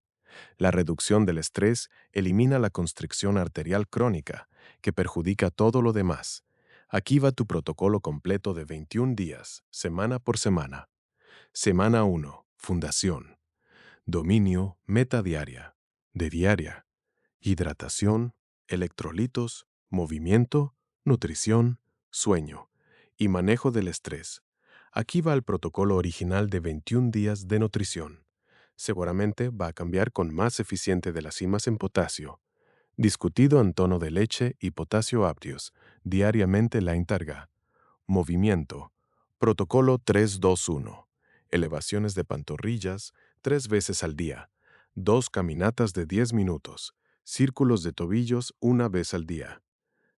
La reducción del estrés elimina la constricción arterial crónica, que perjudica todo lo demás. Aquí va tu protocolo completo de 21 días, semana por semana. Semana 1. Fundación. Dominio, meta diaria. De diaria. Hidratación, electrolitos, movimiento, nutrición, sueño y manejo del estrés. Aquí va el protocolo original de 21 días de nutrición. Seguramente va a cambiar con más eficiente de las cimas en potasio. Discutido en tono de leche y potasio aptios. Diariamente la encarga. Movimiento. Protocolo 3-2-1. Elevaciones de pantorrillas 3 veces al día. 2 caminatas de 10 minutos. Círculos de tobillos 1 vez al día.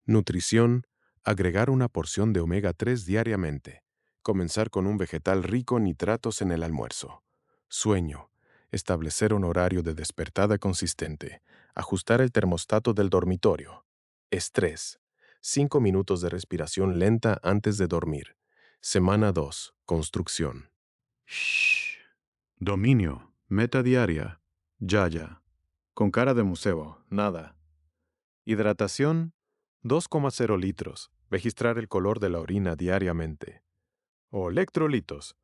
Nutrición. Agregar una porción de omega 3 diariamente. Comenzar con un vegetal rico en nitratos en el almuerzo. Sueño. Establecer un horario de despertada consistente. Ajustar el termostato del dormitorio. Estrés. 5 minutos de respiración lenta antes de dormir. Semana 2. Construcción. Shh. Dominio. Meta diaria. Yaya. Con cara de museo, nada. Hidratación, 2,0 litros. Registrar el color de la orina diariamente. O electrolitos.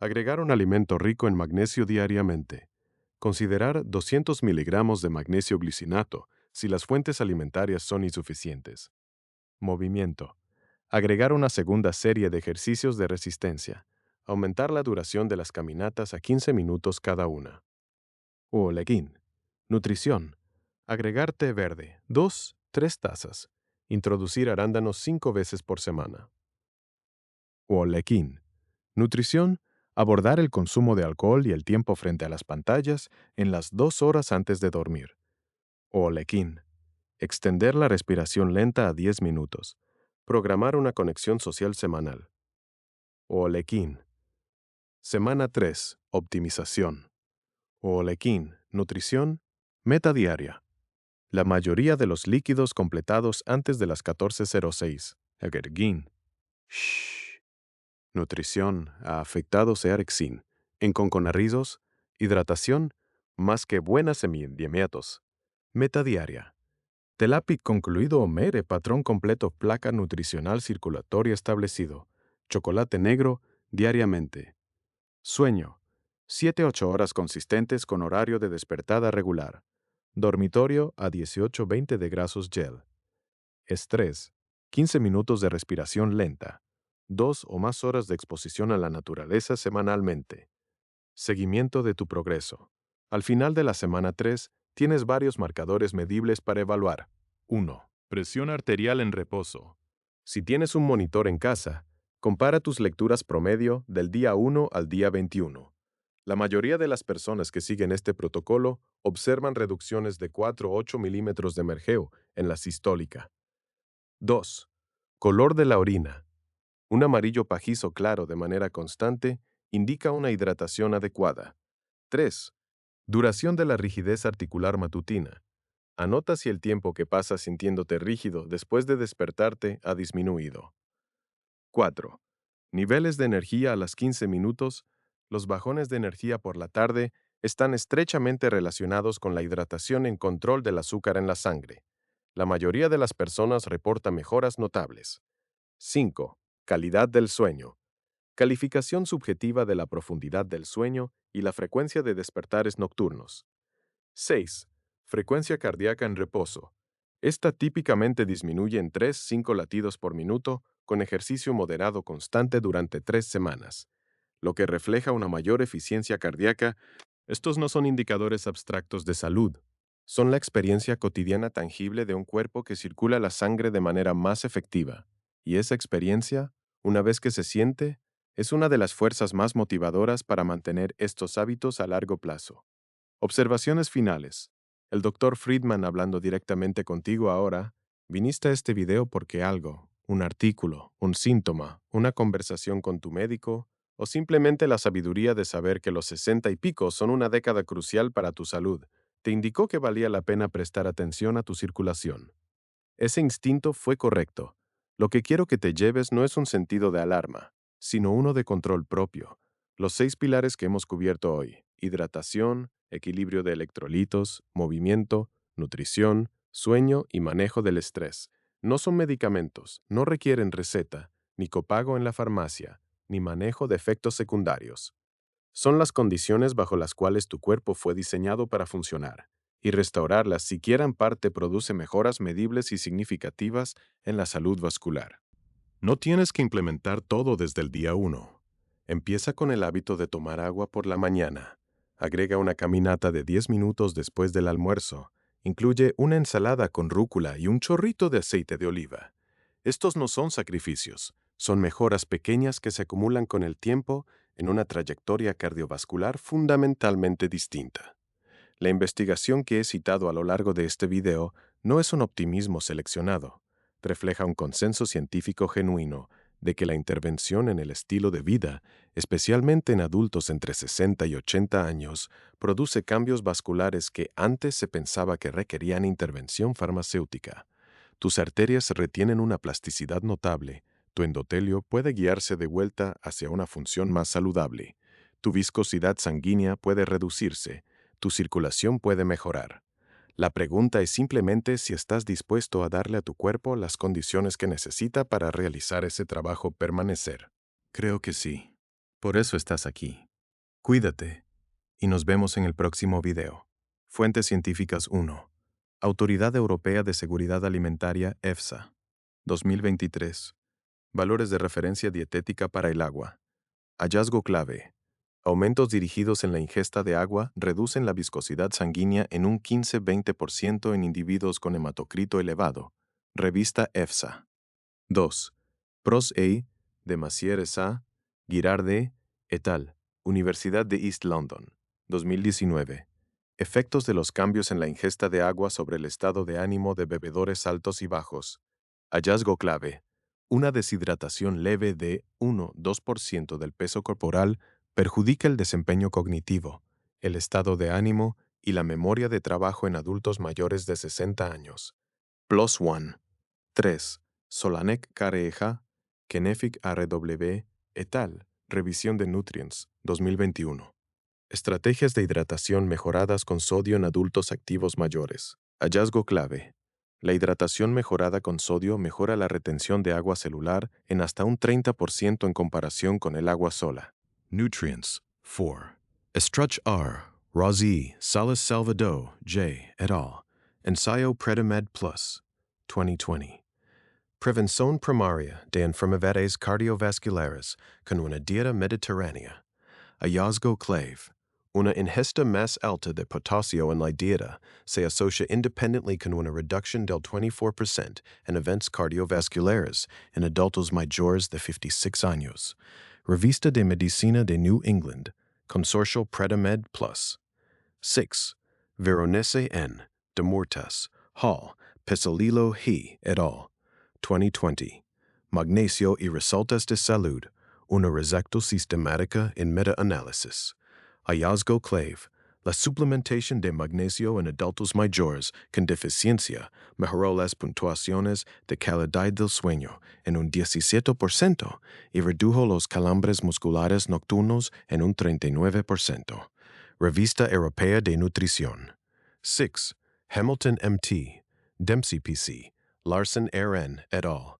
Agregar un alimento rico en magnesio diariamente. Considerar 200 miligramos de magnesio glicinato si las fuentes alimentarias son insuficientes. Movimiento. Agregar una segunda serie de ejercicios de resistencia. Aumentar la duración de las caminatas a 15 minutos cada una. O leguín. Nutrición. Agregar té verde, 2-3 tazas. Introducir arándanos 5 veces por semana. O lequín. Nutrición. Abordar el consumo de alcohol y el tiempo frente a las pantallas en las 2 horas antes de dormir. O lequín. Extender la respiración lenta a 10 minutos. Programar una conexión social semanal. O lequín. Semana 3. Optimización. O lequín. Nutrición. Meta diaria. La mayoría de los líquidos completados antes de las 14:06. Egergin. Shh. Nutrición a afectados erexin. En conconarridos, hidratación, más que buenas semiendiemiatos. Meta diaria. Telapic concluido o mere patrón completo placa nutricional circulatoria establecido. Chocolate negro diariamente. Sueño. 7-8 horas consistentes con horario de despertada regular. Dormitorio a 18-20 de grasos gel. Estrés. 15 minutos de respiración lenta. 2 o más horas de exposición a la naturaleza semanalmente. Seguimiento de tu progreso. Al final de la semana 3, tienes varios marcadores medibles para evaluar. 1. Presión arterial en reposo. Si tienes un monitor en casa, compara tus lecturas promedio del día 1 al día 21. La mayoría de las personas que siguen este protocolo observan reducciones de 4-8 milímetros de mergeo en la sistólica. 2. Color de la orina. Un amarillo pajizo claro de manera constante indica una hidratación adecuada. 3. Duración de la rigidez articular matutina. Anota si el tiempo que pasas sintiéndote rígido después de despertarte ha disminuido. 4. Niveles de energía a las 15 minutos. Los bajones de energía por la tarde están estrechamente relacionados con la hidratación en control del azúcar en la sangre. La mayoría de las personas reporta mejoras notables. 5. Calidad del sueño. Calificación subjetiva de la profundidad del sueño y la frecuencia de despertares nocturnos. 6. Frecuencia cardíaca en reposo. Esta típicamente disminuye en 3-5 latidos por minuto con ejercicio moderado constante durante 3 semanas, lo que refleja una mayor eficiencia cardíaca. Estos no son indicadores abstractos de salud. Son la experiencia cotidiana tangible de un cuerpo que circula la sangre de manera más efectiva. Y esa experiencia, una vez que se siente, es una de las fuerzas más motivadoras para mantener estos hábitos a largo plazo. Observaciones finales. El Dr. Friedman hablando directamente contigo ahora. Viniste a este video porque algo, un artículo, un síntoma, una conversación con tu médico, o simplemente la sabiduría de saber que los 60 y pico son una década crucial para tu salud, te indicó que valía la pena prestar atención a tu circulación. Ese instinto fue correcto. Lo que quiero que te lleves no es un sentido de alarma, sino uno de control propio. Los 6 pilares que hemos cubierto hoy: hidratación, equilibrio de electrolitos, movimiento, nutrición, sueño y manejo del estrés. No son medicamentos, no requieren receta, ni copago en la farmacia, ni manejo de efectos secundarios. Son las condiciones bajo las cuales tu cuerpo fue diseñado para funcionar, y restaurarlas siquiera en parte produce mejoras medibles y significativas en la salud vascular. No tienes que implementar todo desde el día 1. Empieza con el hábito de tomar agua por la mañana. Agrega una caminata de 10 minutos después del almuerzo. Incluye una ensalada con rúcula y un chorrito de aceite de oliva. Estos no son sacrificios, son mejoras pequeñas que se acumulan con el tiempo en una trayectoria cardiovascular fundamentalmente distinta. La investigación que he citado a lo largo de este video no es un optimismo seleccionado. Refleja un consenso científico genuino de que la intervención en el estilo de vida, especialmente en adultos entre 60 y 80 años, produce cambios vasculares que antes se pensaba que requerían intervención farmacéutica. Tus arterias retienen una plasticidad notable, tu endotelio puede guiarse de vuelta hacia una función más saludable, tu viscosidad sanguínea puede reducirse, tu circulación puede mejorar. La pregunta es simplemente si estás dispuesto a darle a tu cuerpo las condiciones que necesita para realizar ese trabajo permanecer. Creo que sí. Por eso estás aquí. Cuídate y nos vemos en el próximo video. Fuentes científicas 1. Autoridad Europea de Seguridad Alimentaria EFSA. 2023. Valores de referencia dietética para el agua. Hallazgo clave. Aumentos dirigidos en la ingesta de agua reducen la viscosidad sanguínea en un 15-20% en individuos con hematocrito elevado. Revista EFSA. 2. Pros A. de Massier S.A., Girardet et al. Universidad de East London. 2019. Efectos de los cambios en la ingesta de agua sobre el estado de ánimo de bebedores altos y bajos. Hallazgo clave. Una deshidratación leve de 1-2% del peso corporal perjudica el desempeño cognitivo, el estado de ánimo y la memoria de trabajo en adultos mayores de 60 años. Plus One. 3. Solanek Careja, Kenefik RW, et al. Revisión de Nutrients, 2021. Estrategias de hidratación mejoradas con sodio en adultos activos mayores. Hallazgo clave. La hidratación mejorada con sodio mejora la retención de agua celular en hasta un 30% en comparación con el agua sola. Nutrients. 4. Estruch R. Razi, Salas Salvador, J. et al. Ensayo Predimed Plus, 2020. Prevención primaria de enfermedades cardiovasculares con una dieta mediterránea. Hallazgo clave. Una ingesta más alta de potasio en la dieta se asocia independientemente con una reducción del 24% en eventos cardiovasculares en adultos mayores de 56 años. Revista de Medicina de New England, Consorcio Predimed Plus. 6. Veronese N. de Murtas, Hall, Pesolilo He et al. 2020. Magnesio y resultas de salud. Una receta sistemática en meta-análisis. Hallazgo clave. La suplementación de magnesio en adultos mayores con deficiencia mejoró las puntuaciones de calidad del sueño en un 17% y redujo los calambres musculares nocturnos en un 39%. Revista Europea de Nutrición. 6. Hamilton MT, Dempsey PC, Larson RN et al.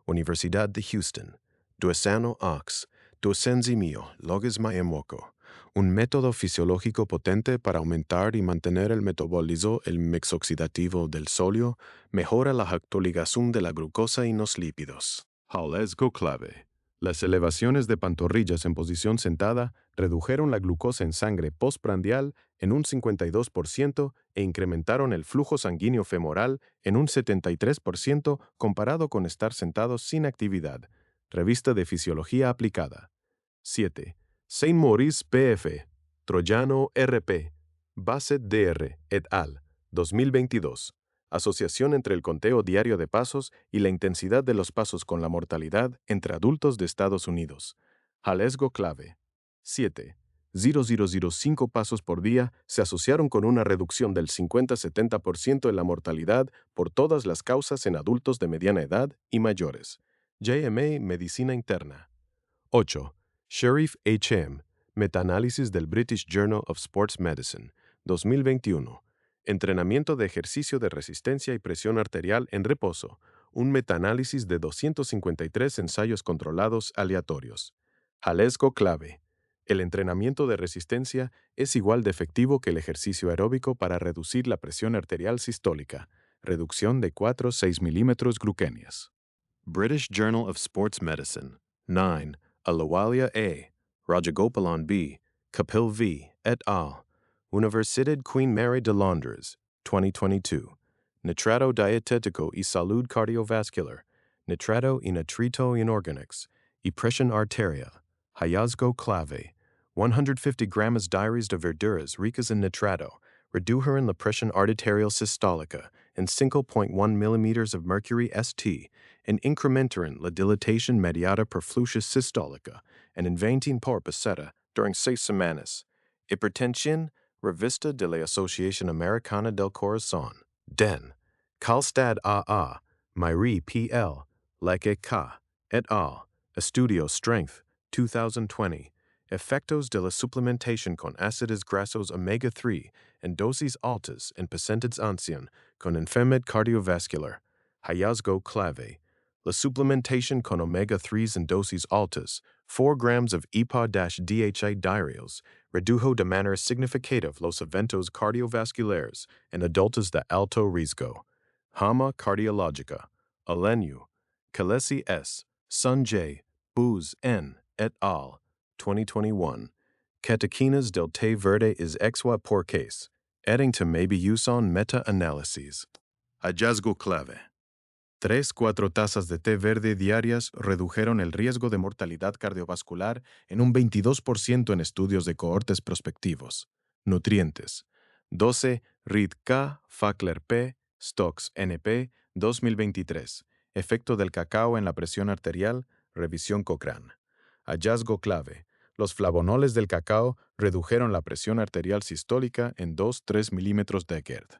Universidad de Houston. Duesano Ox, duosenzimio logisma emoco. Un método fisiológico potente para aumentar y mantener el metabolismo el mix oxidativo del sodio, mejora la autoligación de la glucosa y los lípidos. Hallazgo clave. Las elevaciones de pantorrillas en posición sentada redujeron la glucosa en sangre postprandial en un 52% e incrementaron el flujo sanguíneo femoral en un 73% comparado con estar sentados sin actividad. Revista de Fisiología Aplicada. 7. Saint Maurice PF, Troyano RP, Bassett DR et al. 2022. Asociación entre el conteo diario de pasos y la intensidad de los pasos con la mortalidad entre adultos de Estados Unidos. Hallazgo clave. 7. 0,005 pasos por día se asociaron con una reducción del 50-70% en la mortalidad por todas las causas en adultos de mediana edad y mayores. JMA Medicina Interna. 8. Sherif H.M., Metaanálisis del British Journal of Sports Medicine, 2021. Entrenamiento de ejercicio de resistencia y presión arterial en reposo. Un metaanálisis de 253 ensayos controlados aleatorios. Hallazgo clave. El entrenamiento de resistencia es igual de efectivo que el ejercicio aeróbico para reducir la presión arterial sistólica. Reducción de 4-6 milímetros glucemias. British Journal of Sports Medicine. 9. Alawalia A. Rajagopalan B., Kapil V. et al., Universidad Queen Mary de Londres, 2022. Nitrato dietetico y salud cardiovascular, nitrato y nitrito inorganics, y presión arteria, hallazgo clave, 150 gramos diarias de verduras ricas en nitrato, redujeron la presión arterial sistólica en 5.1 millimeters of mercury St, and incrementaron la dilatación mediata per fluxus systólica, and in 20 por peseta during 6 semanas. Hipertensión, Revista de la Asociación Americana del Corazón, DEN, Kalstad AA, Myri PL, Leke K, et al., Estudio Strength, 2020, Efectos de la suplementación con ácidos grasos omega-3 en dosis altas en pacientes ancianos con enfermedad cardiovascular, hallazgo clave. La suplementación con omega-3 en dosis altas, 4 grams of EPA-DHA diarios, redujo de manera significativa los eventos cardiovasculares en adultos de alto riesgo. Hama cardiológica, Alenyu, Kalesi S., Sanjay, Booz N. et al., 2021. Catequinas del té verde is exua por case, adding to maybe use on meta-analyses. Hallazgo clave. 3-4 tazas de té verde diarias redujeron el riesgo de mortalidad cardiovascular en un 22% en estudios de cohortes prospectivos. Nutrientes. 12 Reed K, Fackler P, Stokes NP, 2023. Efecto del cacao en la presión arterial, revisión Cochrane. Hallazgo clave. Los flavonoles del cacao redujeron la presión arterial sistólica en 2-3 milímetros de Gerd.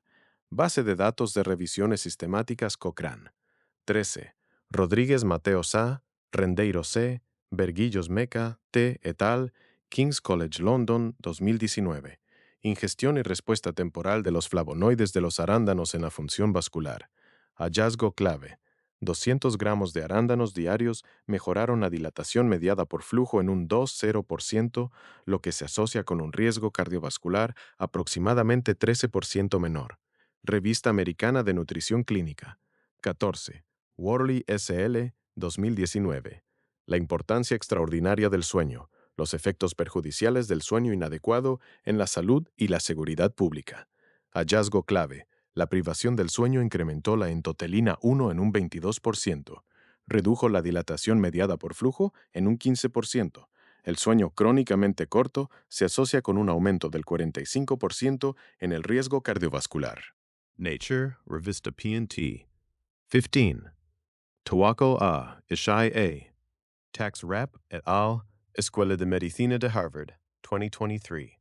Base de datos de revisiones sistemáticas Cochrane. 13. Rodríguez Mateos A., Rendeiro C., Berguillos Meca, T. et al., King's College London, 2019. Ingestión y respuesta temporal de los flavonoides de los arándanos en la función vascular. Hallazgo clave. 200 gramos de arándanos diarios mejoraron la dilatación mediada por flujo en un 2,0%, lo que se asocia con un riesgo cardiovascular aproximadamente 13% menor. Revista Americana de Nutrición Clínica. 14. Worley S.L., 2019. La importancia extraordinaria del sueño, los efectos perjudiciales del sueño inadecuado en la salud y la seguridad pública. Hallazgo clave. La privación del sueño incrementó la entotelina 1 en un 22%. Redujo la dilatación mediada por flujo en un 15%. El sueño crónicamente corto se asocia con un aumento del 45% en el riesgo cardiovascular. Nature, Revista P&T. 15. Tawako A., Ishai A., Tax Rapp et al., Escuela de Medicina de Harvard, 2023.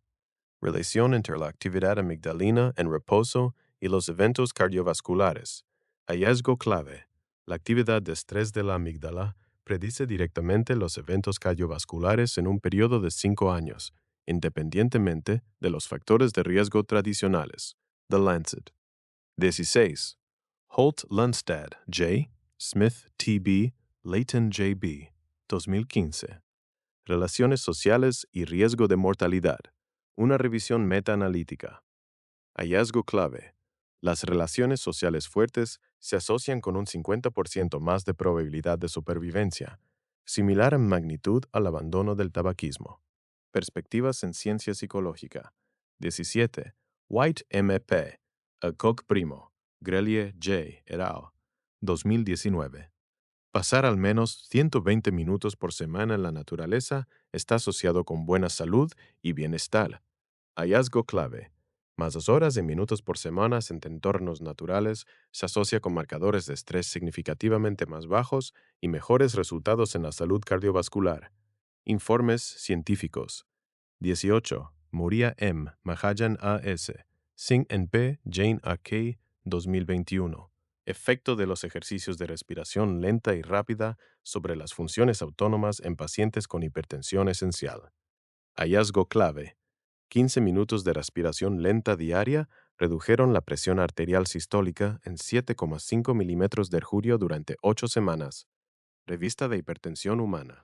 Relación entre la actividad amigdalina en reposo y los eventos cardiovasculares. Hallazgo clave. La actividad de estrés de la amígdala predice directamente los eventos cardiovasculares en un periodo de 5 años, independientemente de los factores de riesgo tradicionales. The Lancet. 16. Holt-Lundstad, J., Smith T.B., Leighton J.B., 2015. Relaciones sociales y riesgo de mortalidad. Una revisión meta-analítica. Hallazgo clave. Las relaciones sociales fuertes se asocian con un 50% más de probabilidad de supervivencia, similar en magnitud al abandono del tabaquismo. Perspectivas en ciencia psicológica. 17. White M.P., Koch Primo, Grelier J. et al., 2019. Pasar al menos 120 minutos por semana en la naturaleza está asociado con buena salud y bienestar. Hallazgo clave. Más 2 horas y minutos por semana en entornos naturales se asocia con marcadores de estrés significativamente más bajos y mejores resultados en la salud cardiovascular. Informes científicos. 18. Muria M., Mahajan A.S., Singh N.P., Jane A.K., 2021. Efecto de los ejercicios de respiración lenta y rápida sobre las funciones autónomas en pacientes con hipertensión esencial. Hallazgo clave. 15 minutos de respiración lenta diaria redujeron la presión arterial sistólica en 7,5 milímetros de mercurio durante 8 semanas. Revista de Hipertensión Humana.